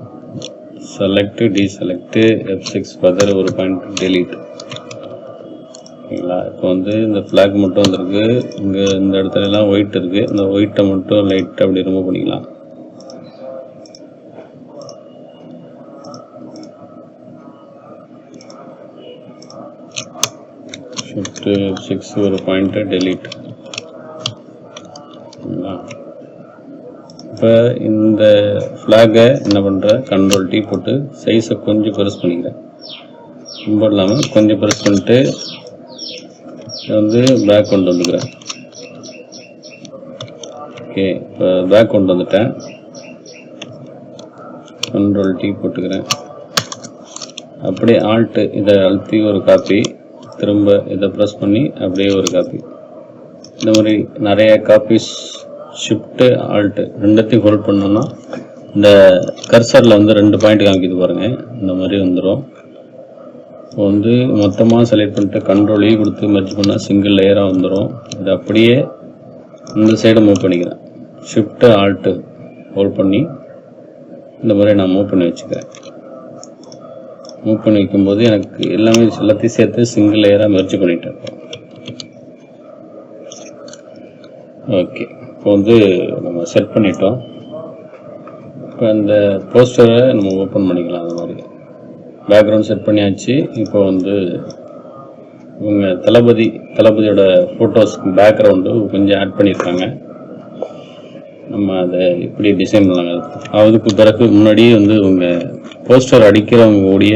select deselect F6 further ஒரு பாயிண்ட் டெலீட். ஓகேங்களா, இப்போ வந்து இந்த ஃப்ளாக் மட்டும் வந்திருக்கு. இங்கே இந்த இடத்துல எல்லாம் ஒயிட் இருக்குது. இந்த ஒயிட்டை மட்டும் லைட்டாக அப்படி ரிமூவ் பண்ணிக்கலாம். ஷிஃப்ட் F6 ஒரு பாயிண்ட்டு டெலீட். ஓகேங்களா, இப்போ இந்த ஃப்ளாகை என்ன பண்ணுறேன், கண்ட்ரோல் டி போட்டு சைஸை கொஞ்சம் பெருசு பண்ணிக்கிறேன். ரொம்ப இல்லாமல் கொஞ்சம் பெருசு பண்ணிட்டு வந்து பேக் கொண்டு வந்துக்கிறேன். ஓகே, இப்போ பேக் கொண்டு வந்துட்டேன். கண்ட்ரோல் டி போட்டுக்கிறேன். அப்படியே ஆல்ட்டு இதை அழுத்தி ஒரு காப்பி, திரும்ப இதை ப்ரெஸ் பண்ணி அப்படியே ஒரு காப்பி. இந்த மாதிரி நிறைய காப்பீஸ் ஷிஃப்ட்டு ஆல்ட்டு ரெண்டுத்தையும் ஹோல்ட் பண்ணோம்னா இந்த கர்சரில் வந்து 2 பாயிண்ட் காமிக்குது பாருங்கள், இந்த மாதிரி வந்துடும். இப்போ வந்து மொத்தமாக செலக்ட் பண்ணிட்டு கண்ட்ரோல் இ கொடுத்து மெர்ஜ் பண்ணால் சிங்கிள் லேயராக வந்துடும். இதை அப்படியே இந்த சைடு மூவ் பண்ணிக்கிறேன். ஷிஃப்ட்டு ஆல்ட்டு ஹோல்ட் பண்ணி இந்த மாதிரி நான் மூவ் பண்ணி வச்சுக்கிறேன். மூவ் பண்ணி வைக்கும்போது எனக்கு எல்லாத்தையும் சேர்த்து சிங்கிள் லேயராக மெர்ஜ் பண்ணிட்டேன். ஓகே, இப்போ வந்து நம்ம செட் பண்ணிட்டோம். இப்போ அந்த போஸ்டரை நம்ம ஓப்பன் பண்ணிக்கலாம். அந்த மாதிரி பேக்ரவுண்ட் செட் பண்ணியாச்சு. இப்போ வந்து இவங்க தளபதியோட ஃபோட்டோஸ் பேக்ரவுண்டு கொஞ்சம் ஆட் பண்ணியிருக்காங்க. நம்ம அதை இப்படி டிசைன் பண்ணலாங்க. அதுக்கு பிறகு முன்னாடியே வந்து உங்கள் போஸ்டர் அடிக்கிறவங்களுடைய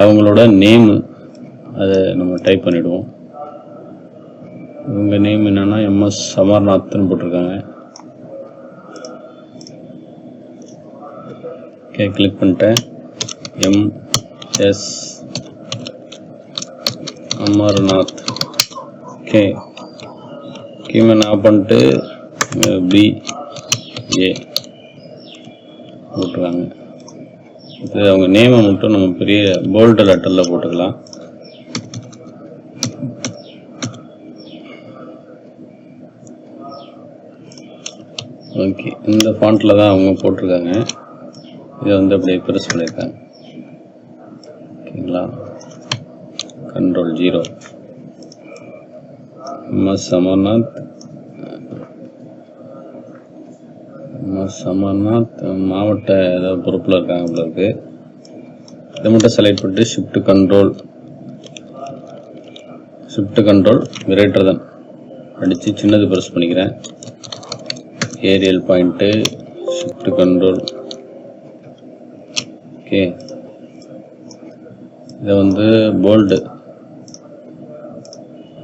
அவங்களோட நேமு அதை நம்ம டைப் பண்ணிவிடுவோம். உங்கள் நேம் என்னென்னா MS அமர்நாத்னு போட்டிருக்காங்க. ஓகே, கிளிக் பண்ணிட்டேன். MS அமர்நாத். ஓகே, கீமன் ஆஃப் பண்ணிட்டு BA போட்டிருக்காங்க. இது அவங்க நேமை மட்டும் நம்ம பெரிய போல்டு லெட்டரில் போட்டுக்கலாம். ஓகே, இந்த ஃபாண்ட்டில் தான் அவங்க போட்டிருக்காங்க. இதை வந்து அப்படியே ப்ரெஸ் பண்ணியிருக்காங்க. ஓகேங்களா, Ctrl+0. MS அமர்நாத் மாவட்ட ஏதாவது பொறுப்பில் இருக்காங்க போல இருக்கு. இதை மட்டும் செலக்ட் பண்ணிட்டு ஷிஃப்ட் கண்ட்ரோல் கிரேட்டர் தென் அடித்து சின்னது ப்ரெஸ் பண்ணிக்கிறேன். Arial point shift control. Okay, இதை வந்து போல்டு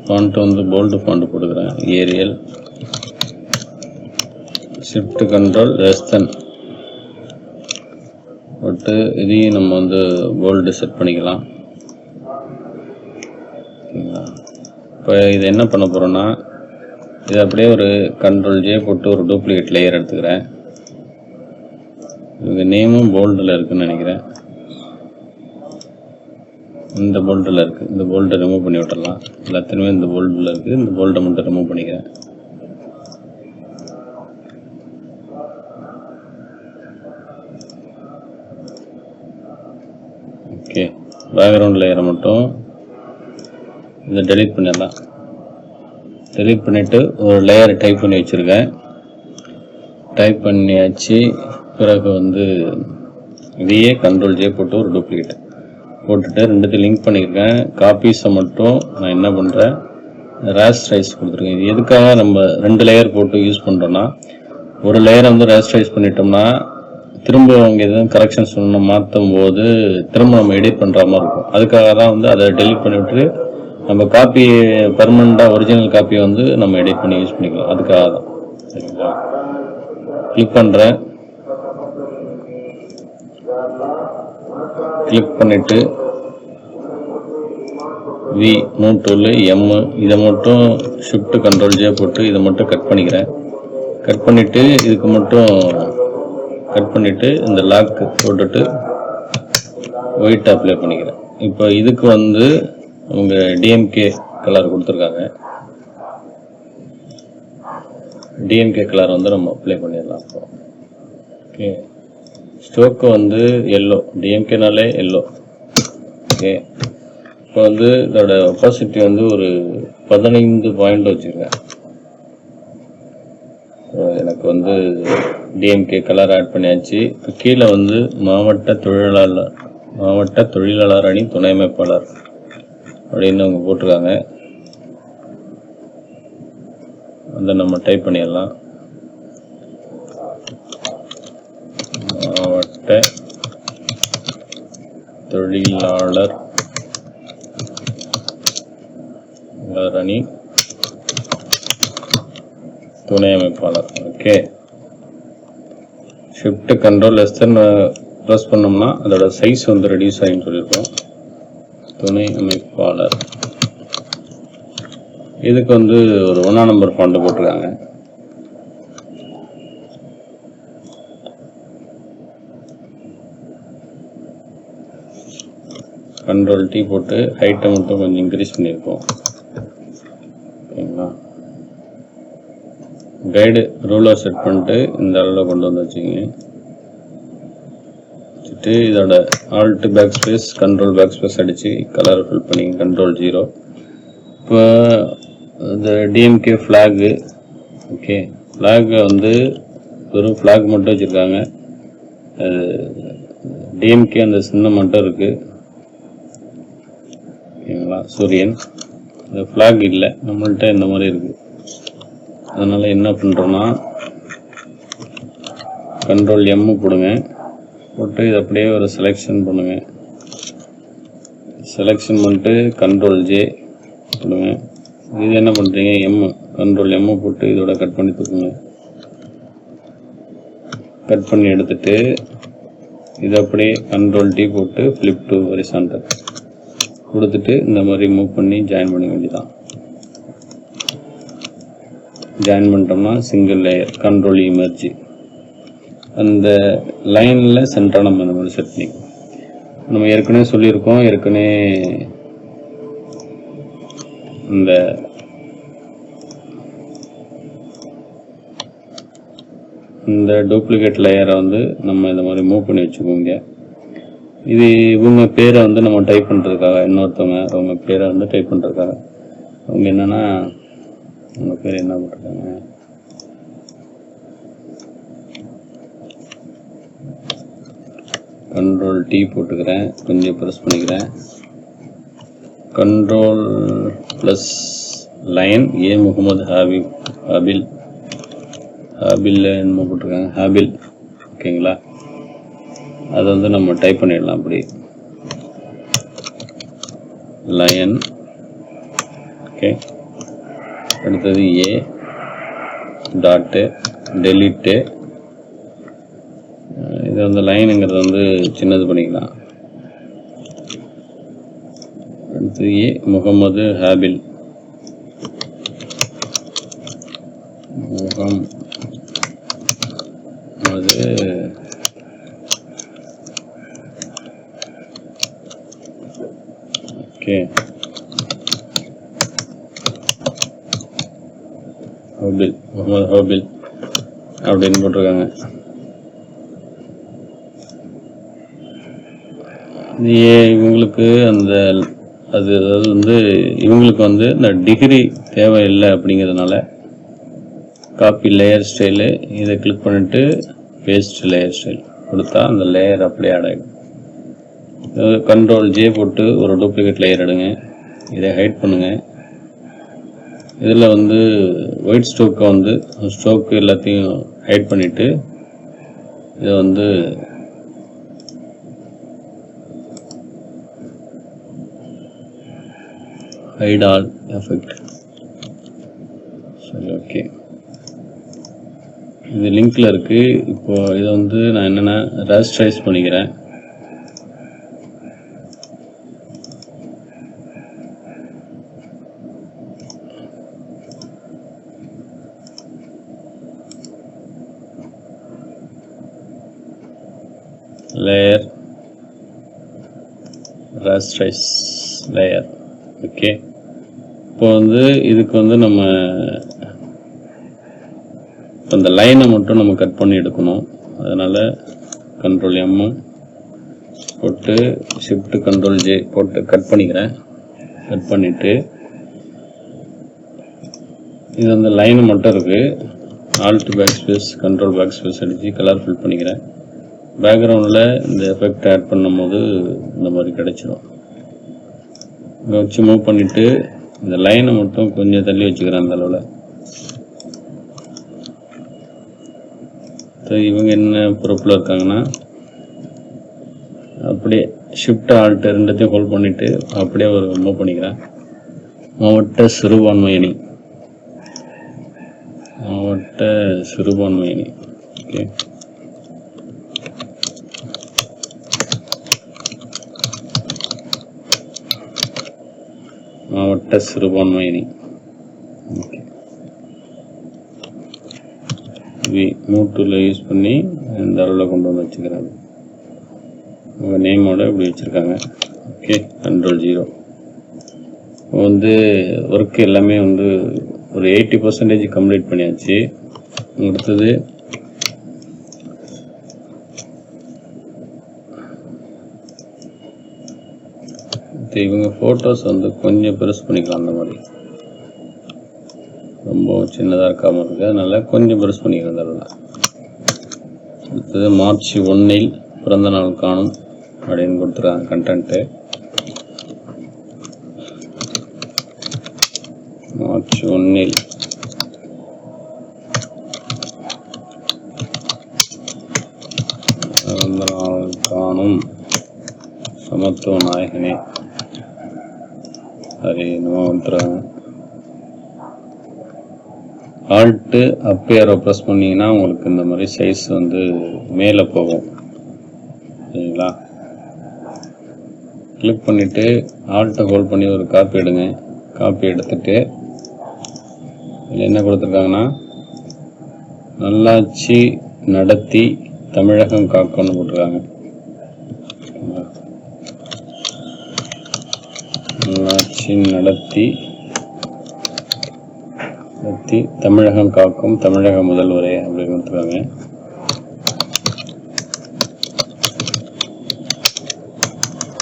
ஃபாண்ட்டு வந்து போல்டு ஃபாண்ட்டு போட்டுக்கிறேன். Arial shift control less then போட்டு இதையும் நம்ம வந்து போல்டு செட் பண்ணிக்கலாம். ஓகேங்களா, இப்போ இது என்ன பண்ண போகிறோன்னா, இது அப்படியே ஒரு Ctrl+J போட்டு ஒரு டூப்ளிகேட் லேயர் எடுத்துக்கிறேன். இது நேமும் போல்டில் இருக்குதுன்னு நினைக்கிறேன். இந்த போல்டில் இருக்குது. இந்த போல்டை ரிமூவ் பண்ணி விட்டுடலாம். எல்லாத்தையுமே இந்த போல்டில் இருக்குது. இந்த போல்டை மட்டும் ரிமூவ் பண்ணிக்கிறேன். ஓகே, பேக்ரவுண்ட் லேயரை மட்டும் இதை டெலீட் பண்ணிடலாம். டெலீட் பண்ணிவிட்டு ஒரு லேயரை டைப் பண்ணி வச்சுருக்கேன். டைப் பண்ணியாச்சு. பிறகு வந்து இதையே Ctrl+J போட்டு ஒரு டூப்ளிகேட் போட்டுட்டு ரெண்டுத்தையும் லிங்க் பண்ணியிருக்கேன். காப்பீஸை மட்டும் நான் என்ன பண்ணுறேன், ரேஸ்டரைஸ் கொடுத்துருக்கேன். இது எதுக்காக நம்ம 2 லேயர் போட்டு யூஸ் பண்ணுறோன்னா, ஒரு லேயரை வந்து ரேஸ்டரைஸ் பண்ணிட்டோம்னா திரும்ப அவங்க எதுவும் கரெக்ஷன்ஸ் மாற்றும் போது திரும்ப நம்ம எடிட் பண்ணுற மாதிரி இருக்கும். அதுக்காக தான் வந்து அதை டெலிட் பண்ணிவிட்டு நம்ம காப்பி பெர்மனண்டாக ஒரிஜினல் காப்பியை வந்து நம்ம எடிட் பண்ணி யூஸ் பண்ணிக்கலாம். அதுக்காக தான். சரிங்களா, கிளிக் பண்ணுறேன். கிளிக் பண்ணிவிட்டு மூவ் டூல் M இதை மட்டும் ஷிஃப்ட் Ctrl+J போட்டு இதை மட்டும் கட் பண்ணிக்கிறேன். கட் பண்ணிவிட்டு இதுக்கு மட்டும் கட் பண்ணிவிட்டு இந்த லாக் போட்டுட்டு ஒயிட் அப்ளை பண்ணிக்கிறேன். இப்போ இதுக்கு வந்து அவங்க DMK கலர் கொடுத்துருக்காங்க. DMK கலர் வந்து நம்ம அப்ளை பண்ணிடலாம். இப்போ ஓகே, ஸ்ட்ரோக்கு வந்து எல்லோ, DMKனாலே எல்லோ. ஓகே, இப்போ வந்து இதோட ஒப்பாசிட்டி வந்து ஒரு 15 பாயிண்ட் வச்சுருக்கேன். எனக்கு வந்து DMK கலர் ஆட் பண்ணியாச்சு. இப்போ கீழே வந்து மாவட்ட தொழிலாளர் அணி துணை அமைப்பாளர் அப்படின்னு அவங்க போட்டிருக்காங்க. அதை நம்ம டைப் பண்ணிடலாம். மாவட்ட தொழிலாளர் அணி துணை அமைப்பாளர். ஓகே, ஷிஃப்ட் Ctrl+S ப்ரெஸ் பண்ணோம்னா அதோட சைஸ் வந்து ரெடியூஸ் ஆகின்னு சொல்லியிருக்கோம். துணை அமைப்பாளர் இதுக்கு வந்து ஒரு 1ஆம் நம்பர் ஃபாண்ட் போட்டிருக்காங்க. Ctrl+T போட்டு ஹைட்டை மட்டும் கொஞ்சம் இன்க்ரீஸ் பண்ணியிருக்கோம். ஓகேங்களா, கைடு ரூலர் செட் பண்ணிட்டு இந்த அளவில் கொண்டு வந்து வச்சுக்கிங்க. வச்சுட்டு இதோட alt backspace control backspace அடித்து கலர் ஃபில் பண்ணி Ctrl+0. இப்போ இந்த DMK ஃப்ளாகு. ஓகே, ஃப்ளாகை வந்து வெறும் ஃப்ளாக் மட்டும் வச்சுருக்காங்க. DMK அந்த சின்னம் மட்டும் இருக்குது. ஓகேங்களா, சூரியன். இந்த ஃப்ளாக் இல்லை நம்மள்கிட்ட இந்த மாதிரி இருக்குது. அதனால் என்ன பண்ணுறோன்னா கண்ட்ரோல் எம் போடுங்க. போட்டு இது அப்படியே ஒரு செலெக்ஷன் பண்ணுங்க. செலெக்ஷன் பண்ணிட்டு கண்ட்ரோல் ஜே போடுங்க. இது என்ன பண்ணுறீங்க, கண்ட்ரோல் எம் போட்டு இதோட கட் பண்ணி தூக்குங்க. கட் பண்ணி எடுத்துட்டு இது அப்படியே கண்ட்ரோல் டி போட்டு ஃப்ளிப் டு ஹரிசாண்டல் கொடுத்துட்டு இந்த மாதிரி மூவ் பண்ணி ஜாயின் பண்ண வேண்டியதான். ஜாயின் பண்ணிட்டோம்னா சிங்கிள் லேயர் கண்ட்ரோல் இமர்ஜி அந்த லைனில் சென்டராக நம்ம இந்த மாதிரி செட் பண்ணிக்கணும். நம்ம ஏற்கனவே சொல்லியிருக்கோம், இந்த டூப்ளிகேட் லேயரை வந்து நம்ம இந்த மாதிரி மூவ் பண்ணி வச்சுக்கோங்க. இது இவங்க பேரை வந்து நம்ம டைப் பண்ணுறதுக்காக, இன்னொருத்தவங்க அவங்க பேரை வந்து டைப் பண்ணுறதுக்காக அவங்க என்னென்னா, அவங்க பேர் என்ன போட்டிருக்காங்க, கண்ட்ரோல் டி போட்டுக்கிறேன், கொஞ்சம் ப்ரெஸ் பண்ணிக்கிறேன். கண்ட்ரோல் ப்ளஸ் லைன் ஏ முகமது ஹாபில் என்ன போட்டிருக்காங்க, ஹாபில். ஓகேங்களா, அதை வந்து நம்ம டைப் பண்ணிடலாம். அப்படி லயன். ஓகே, அடுத்தது ஏ டாட்டு டெலிட்டு. இது வந்து லைனுங்கிறது வந்து சின்னது பண்ணிக்கலாம். அடுத்தது ஏ முகமது ஹாபில், ஓகே, முகமது ஹாபில் அப்படின்னு போட்டிருக்காங்க. இவங்களுக்கு அதாவது வந்து இவங்களுக்கு வந்து இந்த டிகிரி தேவையில்லை அப்படிங்கிறதுனால காப்பி லேயர் ஸ்டைலு, இதை கிளிக் பண்ணிட்டு பேஸ்ட் லேயர் ஸ்டைல் கொடுத்தா அந்த லேயர் அப்படியே ஆட் ஆகிடும். கண்ட்ரோல் ஜே போட்டு ஒரு டூப்ளிகேட் லேயர் எடுங்க, இதை ஹைட் பண்ணுங்க. இதில் வந்து ஒயிட் ஸ்ட்ரோக்கை வந்து ஸ்ட்ரோக்கு எல்லாத்தையும் ஹைட் பண்ணிவிட்டு இதை வந்து ஹைட் ஆல் எஃபெக்ட். சரி, ஓகே, இது லிங்க்ல இருக்கு. இப்போ இதை வந்து நான் என்னென்னா ராஸ்டரைஸ் பண்ணிக்கிறேன். Layer ராஸ்டரைஸ் layer. ஓகே, இப்போ வந்து இதுக்கு வந்து நம்ம அந்த லைனை மட்டும் நம்ம கட் பண்ணி எடுக்கணும். அதனால் கண்ட்ரோல் எம் போட்டு ஷிஃப்ட் கண்ட்ரோல் ஜே போட்டு கட் பண்ணிக்கிறேன். கட் பண்ணிவிட்டு இது அந்த லைனு மட்டும் இருக்குது. Alt backspace control backspace அடித்து கலர் ஃபில் பண்ணிக்கிறேன். பேக்ரவுண்டில் இந்த எஃபெக்ட் ஆட் பண்ணும் போது இந்த மாதிரி கிடைச்சிடும். இங்கே வச்சு மூவ் பண்ணிவிட்டு இந்த லைனை மட்டும் கொஞ்சம் தள்ளி வச்சுக்கிறேன் அந்த அளவில். இவங்க என்ன பொறுப்பில் இருக்காங்கன்னா, அப்படியே ஷிஃப்ட் ஆல்ட் ரெண்டுத்தையும் ஹோல்ட் பண்ணிவிட்டு அப்படியே ஒரு மூவ் பண்ணிக்கிறேன். மாவட்ட சிறுபான்மையணி. ஓகே, மாவட்ட சிறுபான்மையணி. ஓகே, மூட்டில் யூஸ் பண்ணி இந்த அளவில் கொண்டு வந்து வச்சுக்கிறாங்க. உங்கள் நேமோட இப்படி வச்சுருக்காங்க. Okay, control 0. வந்து ஒர்க் எல்லாமே வந்து ஒரு 80% கம்ப்ளீட் பண்ணியாச்சு. அடுத்தது இவங்க ஃபோட்டோஸ் வந்து கொஞ்சம் பெருசு பண்ணிக்கலாம். அந்த மாதிரி ரொம்ப சின்னதாக இருக்காமல் இருக்குது, அதனால் கொஞ்சம் பெருசு பண்ணிக்கிறதால. அடுத்தது மார்ச் 1 பிறந்த நாள் காணும் அப்படின்னு கொடுத்துருக்காங்க கண்டென்ட்டு. மார்ச் 1 சமத்துவ நாயகனே ஹரி நமோ மந்திரம். ஆல்ட்டு அப் ஏரோ ப்ரெஸ் பண்ணிங்கன்னா உங்களுக்கு இந்த மாதிரி சைஸ் வந்து மேலே போகும். சரிங்களா? கிளிக் பண்ணிவிட்டு ஆல்ட்டை ஹோல்ட் பண்ணி ஒரு காப்பி எடுங்க. காப்பி எடுத்துட்டு இதில் என்ன கொடுத்துருக்காங்கன்னா நல்லாட்சி நடத்தி தமிழகம் காக்கணும்னு போட்டிருக்காங்க. நல்லாட்சி நடத்தி தமிழகம் காக்கும் தமிழக முதல்வரே அப்படின்னு கொடுத்துருக்காங்க.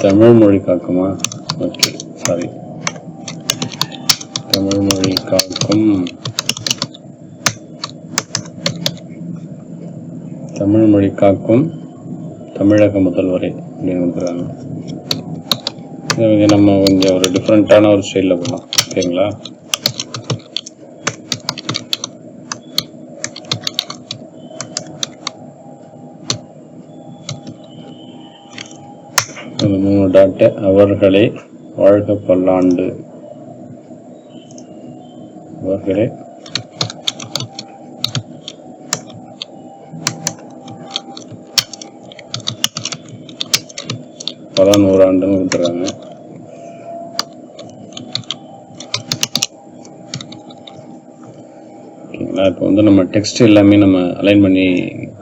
தமிழ் மொழி காக்குமா? ஓகே, சாரி, தமிழ் மொழி காக்கும் தமிழக முதல்வரே அப்படின்னு கொடுத்துருக்காங்க. நம்ம கொஞ்சம் ஒரு டிஃப்ரெண்ட்டான ஒரு ஸ்டைலில் போகலாம். ஓகேங்களா? அந்த 3 டாட்டு அவர்களே வாழ்க பல்லாண்டு, அவர்களே பல நூறாண்டுன்னு கொடுத்துருக்காங்க. ஓகேங்களா? இப்போ வந்து நம்ம டெக்ஸ்ட் எல்லாமே நம்ம அலைன் பண்ணி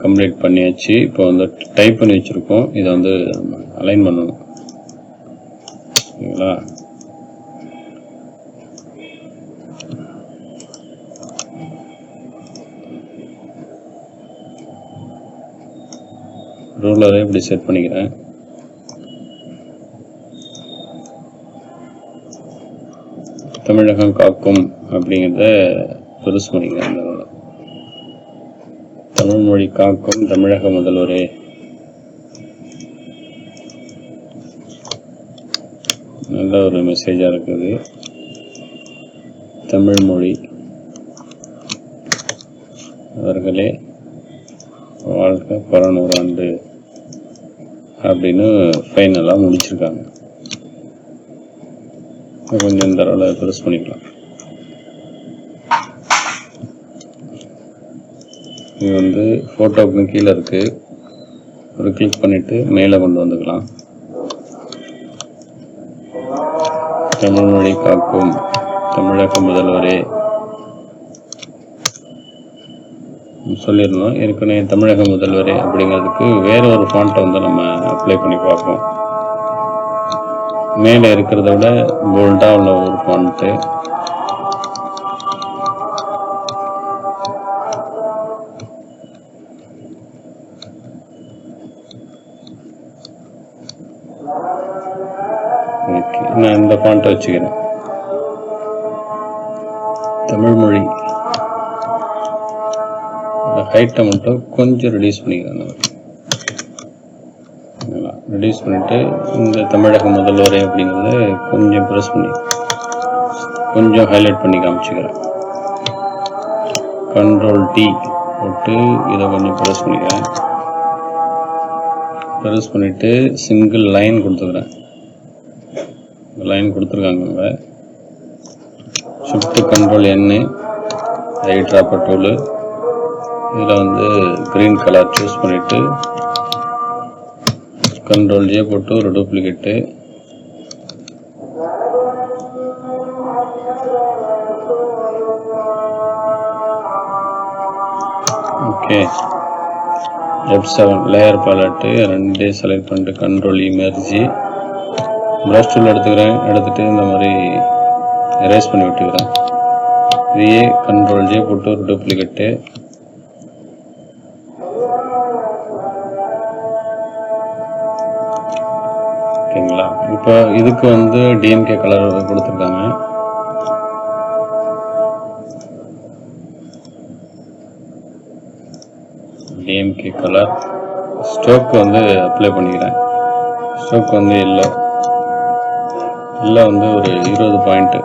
கம்ப்ளீட் பண்ணியாச்சு. இப்போ வந்து டைப் பண்ணி வச்சுருக்கோம். இதை வந்து நம்ம அலைன் பண்ணணும். ஓகேங்களா? ரூலரை இப்படி செட் பண்ணிக்கிறேன். தமிழகம் காக்கும் அப்படிங்கிறத பெருசு பண்ணிக்கிறேன். தமிழ் மொழி காக்கும் தமிழக முதல்வரே. நல்ல ஒரு மெசேஜாக இருக்குது. தமிழ் மொழி அவர்களே வாழ்க பல நூறாண்டு அப்படின்னு ஃபைனலாக முடிச்சிருக்காங்க. கொஞ்சம் இந்த அளவில் ப்ரெஸ் பண்ணிக்கலாம். இது வந்து ஃபோட்டோவுக்கு கீழே இருக்குது. ஒரு கிளிக் பண்ணிவிட்டு மேலே கொண்டு வந்துக்கலாம். தமிழ் மொழி காக்கும் தமிழக முதல்வரே சொல்லியிருந்தோம். ஏற்கனவே தமிழக முதல்வரே அப்படிங்கிறதுக்கு வேற ஒரு ஃபாண்ட்டை வந்து நம்ம அப்ளை பண்ணி பார்ப்போம். மேலே இருக்கிறத விட போல்டாக உள்ள ஒரு ஃபாண்ட்டு. ஓகே, நான் இந்த ஃபாண்ட்டை வச்சுக்கிறேன். தமிழ் மொழி ஹைட்டை மட்டும் கொஞ்சம் ரெடியூஸ் பண்ணிக்கிறேன். ரெடியூஸ் பண்ணிவிட்டு இந்த தமிழக முதல்வரே அப்படிங்கிறத கொஞ்சம் ப்ரெஸ் பண்ணி கொஞ்சம் ஹைலைட் பண்ணி காமிச்சுக்கிறேன். Ctrl T போட்டு இதை கொஞ்சம் ப்ரெஸ் பண்ணிக்கிறேன். ப்ரெஸ் பண்ணிவிட்டு சிங்கிள் லைன் கொடுத்துக்கிறேன். லைன் கொடுத்துருக்காங்க. Shift Ctrl N right dropper tool. இதில் வந்து க்ரீன் கலர் சூஸ் பண்ணிவிட்டு Ctrl J போட்டு ஒரு duplicate. Okay, F7 layer palette 2 select பண்ணிட்டு Ctrl E மெர்ஜி ப்ரஷ் டூல் எடுத்துக்கிறேன். எடுத்துகிட்டு இந்த மாதிரி எரேஸ் பண்ணி விட்டுக்கிறேன். இதையே Ctrl J போட்டு ஒரு டூப்ளிகேட்டு. ஓகேங்களா? இப்போ இதுக்கு வந்து டிஎம்கே கலர் கொடுத்துருக்காங்க. டிஎம்கே கலர் ஸ்ட்ரோக் வந்து அப்ளை பண்ணிக்கிறேன். ஸ்ட்ரோக் வந்து எல்லோ வந்து ஒரு 20 பாயிண்ட்டு.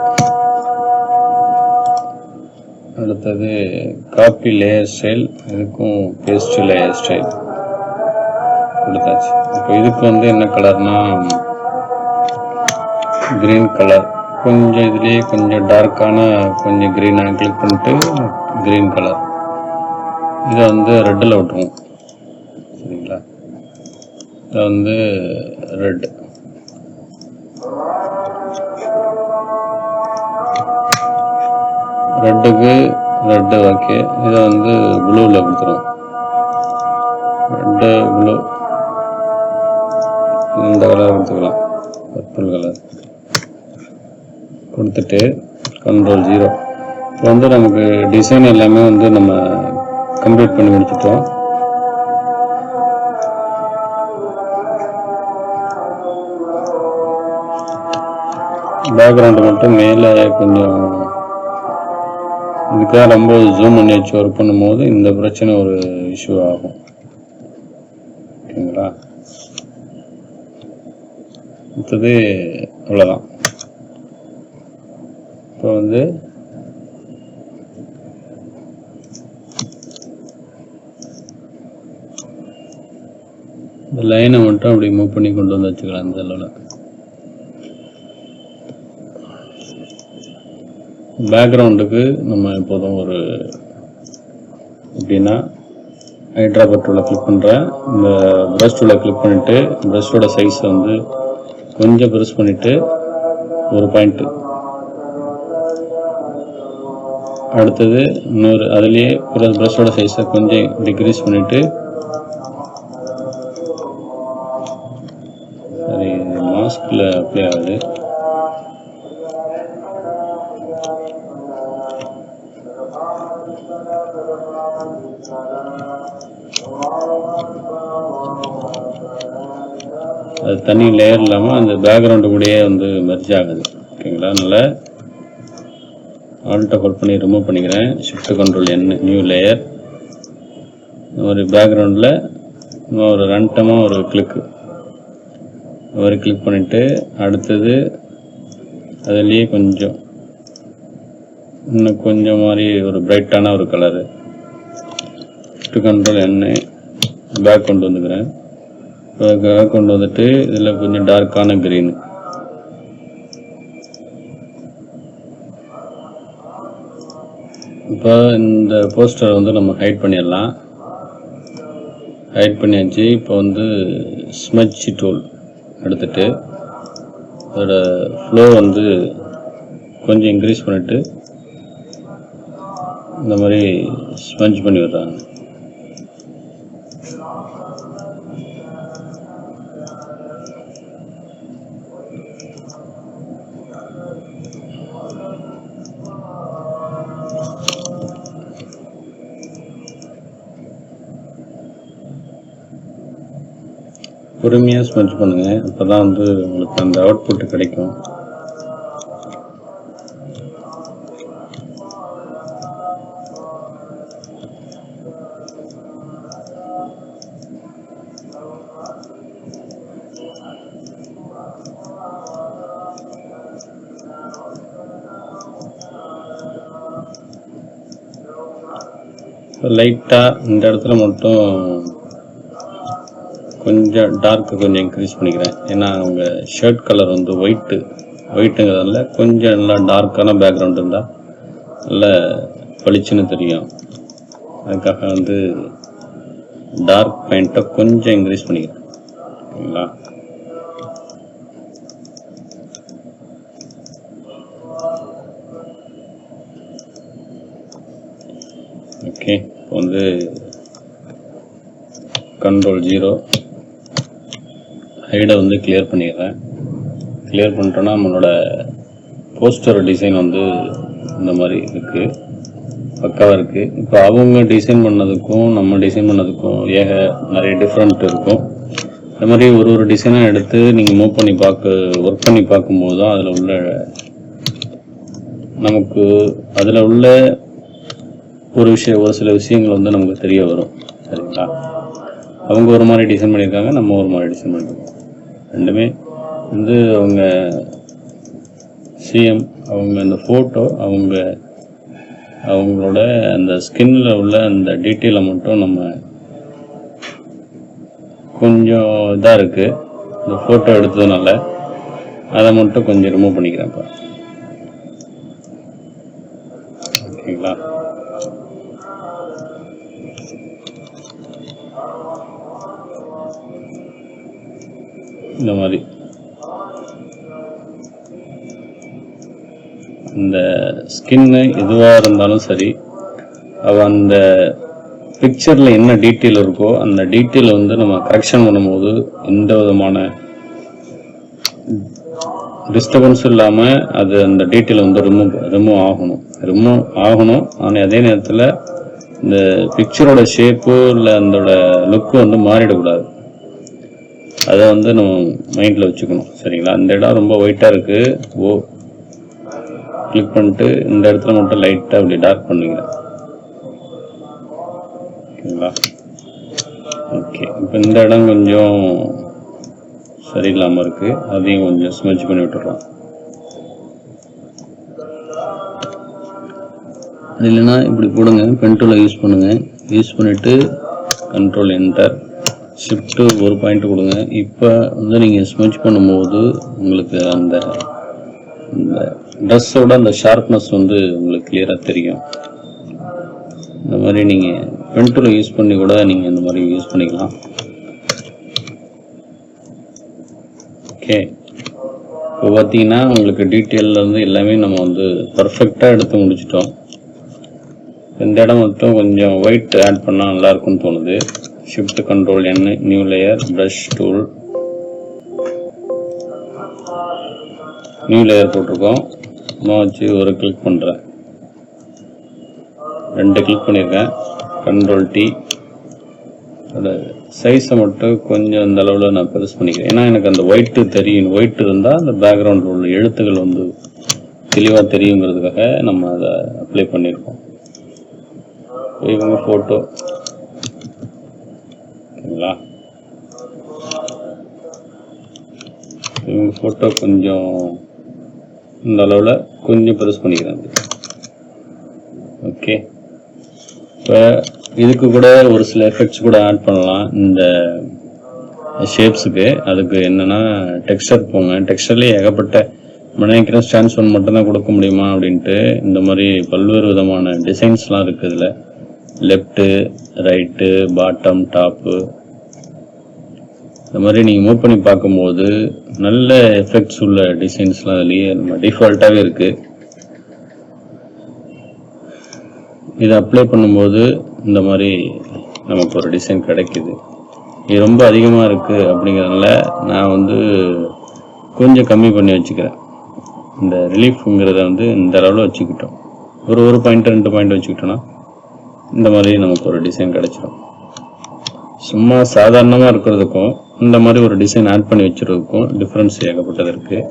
அடுத்தது காப்பி லேயர் ஸ்டைல், இதுக்கும் பேஸ்ட் லேயர் ஸ்டைல் கொடுத்தாச்சு. இப்போ இதுக்கு வந்து என்ன கலர்னா க்ரீன் கலர் கொஞ்சம் இதுலேயே கொஞ்சம் டார்க்கான கொஞ்சம் க்ரீனாக கிளிக் பண்ணிட்டு க்ரீன் கலர் இதை வந்து ரெட்டில் விட்டுருவோம். சரிங்களா, இதை வந்து ரெட், ரெட்டுக்கு ரெட்டு ஓகே. இதை வந்து ப்ளூவில் கொடுத்துருவோம். ரெட்டு ப்ளூ இந்த கலர் கொடுத்துக்கலாம், பர்பிள் கலர் கொடுத்துட்டு Ctrl+0. இப்போ வந்து நமக்கு டிசைன் எல்லாமே வந்து நம்ம கம்ப்ளீட் பண்ணி முடிச்சிட்டோம். பேக்ரவுண்டு மட்டும் மேலே கொஞ்சம் இதுக்காக ரொம்ப ஜூம் பண்ணி வச்சு ஒர்க் பண்ணும்போது இந்த பிரச்சனை ஒரு இஷ்யூ ஆகும். ஓகேங்களா, அடுத்தது அவ்வளோதான். இப்போ வந்து இந்த லைனை மட்டும் அப்படி மூவ் பண்ணி கொண்டு வந்து வச்சுக்கலாம். இந்த அளவில் பேக்ரவுண்டுக்கு நம்ம எப்போதும் ஒரு எப்படின்னா ஹைட்ராபர் டூலை கிளிக் பண்ணுறேன். இந்த ப்ரஷ் டூலை கிளிக் பண்ணிவிட்டு ப்ரஷோட சைஸை வந்து கொஞ்சம் ப்ரெஸ் பண்ணிவிட்டு ஒரு பாயிண்ட்டு, அடுத்தது இன்னொரு அதுலேயே ப்ரஷோட சைஸை கொஞ்சம் டிக்ரீஸ் பண்ணிவிட்டு, சரி மாஸ்கில் அப்ளை ஆகுது, அது தனி லேயர் இல்லாமல் அந்த பேக்ரவுண்டு கூடயே வந்து மெர்ஜ் ஆகுது. ஓகேங்களா, அதனால் ஆல்ட்டை ஹோல்ட் பண்ணி ரிமூவ் பண்ணிக்கிறேன். Shift+Ctrl+N new layer. ஒரு பேக்ரவுண்டில் ஒரு ரன்டமாக ஒரு கிளிக் பண்ணிவிட்டு அடுத்தது அதுலேயே கொஞ்சம் இன்னும் கொஞ்சம் மாதிரி ஒரு பிரைட்டான ஒரு கலரு Shift+Ctrl+N பேக் கொண்டு வந்துக்கிறேன். கொண்டு வந்துட்டு இதில் கொஞ்சம் டார்க்கான க்ரீனு, இப்போ இந்த போஸ்டரை வந்து நம்ம ஹைட் பண்ணிடலாம். ஹைட் பண்ணியாச்சு. இப்போ வந்து ஸ்மட்ச் டூல் எடுத்துட்டு அதோட ஃப்ளோ வந்து கொஞ்சம் இன்க்ரீஸ் பண்ணிவிட்டு இந்த மாதிரி ஸ்மட்ச் பண்ணி விடுறாங்க. பொறுமையாக ஸ்மெச் பண்ணுங்கள், அப்போ தான் வந்து உங்களுக்கு அந்த அவுட்புட் கிடைக்கும். லைட்டாக இந்த இடத்துல மட்டும் கொஞ்சம் டார்க்கு கொஞ்சம் இன்க்ரீஸ் பண்ணிக்கிறேன். ஏன்னா அவங்க ஷர்ட் கலர் வந்து ஒயிட்டுங்கிறதுனால கொஞ்சம் நல்லா டார்க்கான பேக்ரவுண்ட் இருந்தால் நல்லா பளிச்சுன்னு தெரியும். அதுக்காக வந்து டார்க் பெயிண்ட்டை கொஞ்சம் இன்க்ரீஸ் பண்ணிக்கிறேன். ஓகேங்களா, ஓகே. இப்போ வந்து Ctrl+0 ஹைடை வந்து கிளியர் பண்ணிடுறேன். கிளியர் பண்ணிட்டோன்னா நம்மளோட போஸ்டர் டிசைன் வந்து இந்த மாதிரி இருக்குது, பக்காவாக இருக்குது. இப்போ அவங்க டிசைன் பண்ணதுக்கும் நம்ம டிசைன் பண்ணதுக்கும் நிறைய டிஃப்ரெண்ட் இருக்கும். இந்த மாதிரி ஒரு டிசைனாக எடுத்து நீங்கள் மூவ் பண்ணி ஒர்க் பண்ணி பார்க்கும்போது தான் அதில் உள்ள ஒரு சில விஷயங்கள் வந்து நமக்கு தெரிய வரும். சரிங்களா, அவங்க ஒரு மாதிரி டிசைன் பண்ணியிருக்காங்க, நம்ம ஒரு மாதிரி டிசைன் பண்ணியிருக்கோம். ரெண்டுமே வந்து அவங்க சிஎம் அவங்க அந்த ஃபோட்டோ அவங்களோட அந்த ஸ்கின்னில் உள்ள அந்த டீட்டெயிலை மட்டும் நம்ம கொஞ்சம் இதாக இருக்குது. இந்த ஃபோட்டோ எடுத்ததுனால அதை மட்டும் கொஞ்சம் ரிமூவ் பண்ணிக்கிறேன் இப்போ. ஓகேங்களா? இந்த மாதிரி இந்த ஸ்கின்னு எதுவாக இருந்தாலும் சரி, அந்த பிக்சரில் என்ன டீட்டெயில் இருக்கோ அந்த டீட்டெயில் வந்து நம்ம கரெக்ஷன் பண்ணும்போது எந்த விதமான டிஸ்டர்பன்ஸும் இல்லாமல் அது அந்த டீட்டெயில் வந்து ரிமூவ் ஆகணும். ஆனால் அதே நேரத்தில் இந்த பிக்சரோட ஷேப்பு இல்லை அதோட லுக்கு வந்து மாறிடக்கூடாது. அதை வந்து நம்ம மைண்டில் வச்சுக்கணும். சரிங்களா? இந்த இடம் ரொம்ப ஒயிட்டாக இருக்குது, கிளிக் பண்ணிட்டு இந்த இடத்துல மட்டும் லைட்டாக அப்படி டார்க் பண்ணிக்கிறேன். ஓகேங்களா? ஓகே, இப்போ இந்த இடம் கொஞ்சம் சரியில்லாமல் இருக்குது, அதையும் கொஞ்சம் ஸ்மெச் பண்ணி விட்டுறோம். அது இல்லைன்னா இப்படி போடுங்க, பென் டூலை யூஸ் பண்ணுங்கள். யூஸ் பண்ணிவிட்டு கண்ட்ரோல் என்டர், ஷிஃப்ட்டு ஒரு பாயிண்ட் கொடுங்க. இப்போ வந்து நீங்கள் ஸ்மெச் பண்ணும்போது உங்களுக்கு அந்த ட்ரெஸ்ஸோட அந்த ஷார்ப்னஸ் வந்து உங்களுக்கு கிளியராக தெரியும். இந்த மாதிரி நீங்கள் பென் டூலை யூஸ் பண்ணி கூட நீங்கள் இந்த மாதிரி யூஸ் பண்ணிக்கலாம். ஓகே, இப்போ பார்த்தீங்கன்னா உங்களுக்கு டீட்டெயிலில் வந்து எல்லாமே நம்ம வந்து பர்ஃபெக்டாக எடுத்து முடிச்சிட்டோம். இந்த இடம் மட்டும் கொஞ்சம் ஒயிட் ஆட் பண்ணால் நல்லாயிருக்குன்னு தோணுது. Shift control N, new layer, brush tool, new layer போட்டிருக்கோம். நான் வச்சு ஒரு கிளிக் பண்ணுறேன், 2 கிளிக் பண்ணியிருக்கேன். கண்ட்ரோல் டி, அதோட சைஸை மட்டும் கொஞ்சம் இந்த அளவில் நான் பெருசு பண்ணிக்கிறேன். ஏன்னா எனக்கு அந்த ஒயிட்டு தெரியும், ஒயிட் இருந்தால் அந்த பேக்ரவுண்டில் உள்ள எழுத்துக்கள் வந்து தெளிவாக தெரியுங்கிறதுக்காக நம்ம அதை அப்ளை பண்ணியிருக்கோம். இவங்க ஃபோட்டோ, ஓகேங்களா? இவங்க ஃபோட்டோ கொஞ்சம் இந்த அளவில் கொஞ்சம் பெருசு பண்ணிக்கிறேன். ஓகே, இப்போ இதுக்கு கூட ஒரு சில எஃபெக்ட்ஸ் கூட ஆட் பண்ணலாம் இந்த ஷேப்ஸுக்கு. அதுக்கு என்னென்னா டெக்ஸ்டர் போங்க. டெக்ஸ்டர்லேயே ஏகப்பட்ட நினைக்கிறேன் ஸ்டான்ஸ் ஒன் மட்டும்தான் கொடுக்க முடியுமா அப்படின்ட்டு இந்த மாதிரி பல்வேறு விதமான டிசைன்ஸ்லாம் இருக்குது. இதில் லெஃப்ட்டு, ரைட்டு, பாட்டம், டாப்பு, இந்த மாதிரி நீங்கள் மூவ் பண்ணி பார்க்கும்போது நல்ல எஃபெக்ட்ஸ் உள்ள டிசைன்ஸ்லாம் அதுலேயே நம்ம டிஃபால்ட்டாகவே இருக்குது. இதை அப்ளை பண்ணும்போது இந்த மாதிரி நமக்கு ஒரு டிசைன் கிடைக்குது. இது ரொம்ப அதிகமாக இருக்குது அப்படிங்கிறதுனால நான் வந்து கொஞ்சம் கம்மி பண்ணி வச்சுக்கிறேன். இந்த ரிலீஃப்ங்கிறத வந்து இந்த அளவில் வச்சுக்கிட்டோம். ஒரு பாயிண்ட் 2 பாயிண்ட் வச்சுக்கிட்டோன்னா இந்த மாதிரி நமக்கு ஒரு டிசைன் கிடைச்சிடும். சும்மா சாதாரணமாக இருக்கிறதுக்கும் இந்த மாதிரி ஒரு டிசைன் ஆட் பண்ணி வச்சுருக்கும் டிஃப்ரென்ஸ் ஏகப்பட்டது இருக்குது.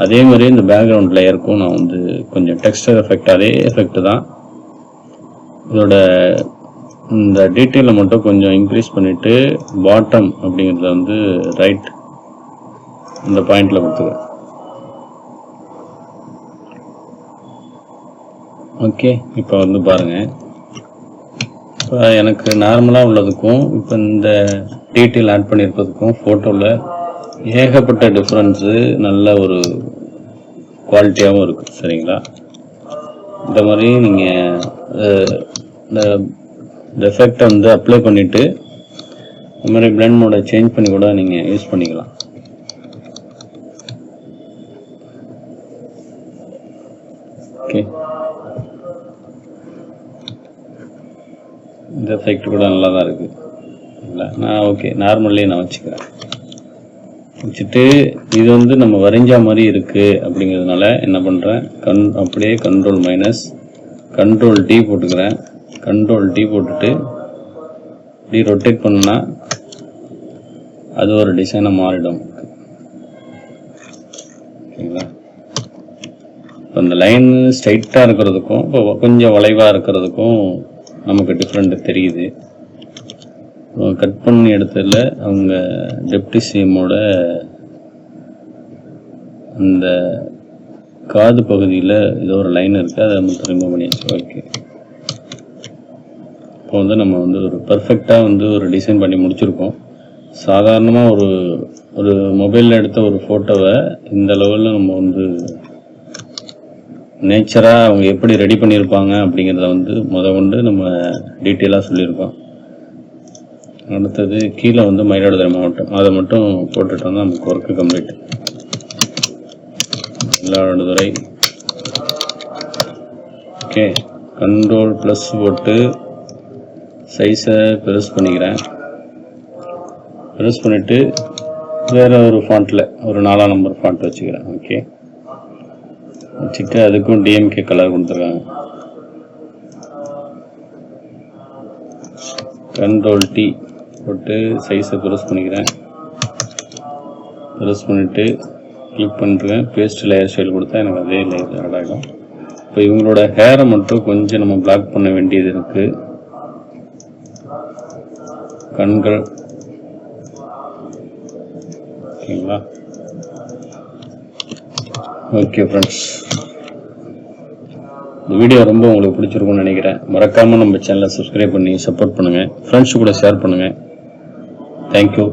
அதே மாதிரி இந்த பேக்ரவுண்ட் லேயருக்கும் நான் வந்து கொஞ்சம் டெக்ஸ்டர் எஃபெக்ட், அதே எஃபெக்ட் தான். இதோட இந்த டீட்டெயிலை மட்டும் கொஞ்சம் இன்க்ரீஸ் பண்ணிவிட்டு பாட்டம் அப்படிங்கிறத வந்து ரைட் இந்த பாயிண்டில் கொடுத்துருவேன். ஓகே, இப்போ வந்து பாருங்கள், இப்போ எனக்கு நார்மலாக உள்ளதுக்கும் இப்போ இந்த டீட்டெயில் ஆட் பண்ணியிருக்கிறதுக்கும் ஃபோட்டோவில் ஏகப்பட்ட டிஃப்ரென்ஸு, நல்ல ஒரு குவாலிட்டியாகவும் இருக்குது. சரிங்களா? இந்த மாதிரி நீங்கள் இந்த எஃபெக்டை வந்து அப்ளை பண்ணிவிட்டு இந்த மாதிரி பிளெண்ட் மோடை சேஞ்ச் பண்ணி கூட நீங்கள் யூஸ் பண்ணிக்கலாம். ஓகே, இந்த எஃபெக்ட் கூட நல்லா தான் இருக்குது. இல்லை நான் ஓகே நார்மல்லே நான் வச்சுக்கிறேன். வச்சுட்டு இது வந்து நம்ம வரைஞ்சா மாதிரி இருக்குது அப்படிங்கிறதுனால என்ன பண்ணுறேன், அப்படியே கண்ட்ரோல் மைனஸ் கண்ட்ரோல் டி போட்டுக்கிறேன். கண்ட்ரோல் டி போட்டுட்டு இப்படி ரொட்டேட் பண்ணா அது ஒரு டிசைனை மாறிடும். ஓகேங்களா? இப்போ இந்த லைன் ஸ்ட்ரைட்டாக இருக்கிறதுக்கும் இப்போ கொஞ்சம் வளைவாக இருக்கிறதுக்கும் நமக்கு டிஃப்ரெண்ட் தெரியுது. கட் பண்ணி இடத்துல அவங்க டெப்டி சிஎம்மோட அந்த காது பகுதியில் ஏதோ ஒரு லைன் இருக்குது, அதை நம்ம ரிமூவ் பண்ணியாச்சு. ஓகே, இப்போ வந்து நம்ம வந்து ஒரு பர்ஃபெக்டாக வந்து ஒரு டிசைன் பண்ணி முடிச்சிருக்கோம். சாதாரணமாக ஒரு ஒரு மொபைலில் எடுத்த ஒரு ஃபோட்டோவை இந்த லெவலில் நம்ம வந்து நேச்சராக அவங்க எப்படி ரெடி பண்ணியிருப்பாங்க அப்படிங்கிறத வந்து கொண்டு நம்ம டீட்டெயிலாக சொல்லியிருக்கோம். அடுத்தது கீழே வந்து மயிலாடுதுறை மாவட்டம், அதை மட்டும் போட்டுட்டோம்னா நமக்கு work complete. Mayiladuthurai. Okay, control plus போட்டு சைஸை பெருசு பண்ணிக்கிறேன். பெருசு பண்ணிவிட்டு வேறு ஒரு ஃபாண்ட்டில் ஒரு 4ஆம் நம்பர் ஃபாண்ட் வச்சுக்கிறேன். ஓகே, வச்சுட்டு அதுக்கும் டிஎம்கே கலர் கொடுத்துருக்காங்க. கண்ட்ரோல் டி போட்டு சைஸை பெருசு பண்ணிக்கிறேன். பெருசு பண்ணிவிட்டு கிளிக் பண்ணிருக்கேன். பேஸ்ட் லேயர் ஸ்டைல் கொடுத்தா எனக்கு அதே லேயர் ஆட் ஆகும். இப்போ இவங்களோட ஹேரை மட்டும் கொஞ்சம் நம்ம பிளாக் பண்ண வேண்டியது இருக்குது. கண்கள் ஓகேங்களா? ஓகே ஃப்ரெண்ட்ஸ், இந்த வீடியோ ரொம்ப உங்களுக்கு பிடிச்சிருக்கும்னு நினைக்கிறேன். மறக்காமல் நம்ம சேனலை சப்ஸ்கிரைப் பண்ணி சப்போர்ட் பண்ணுங்கள். ஃப்ரெண்ட்ஸ் கூட ஷேர் பண்ணுங்கள். தேங்க்யூ.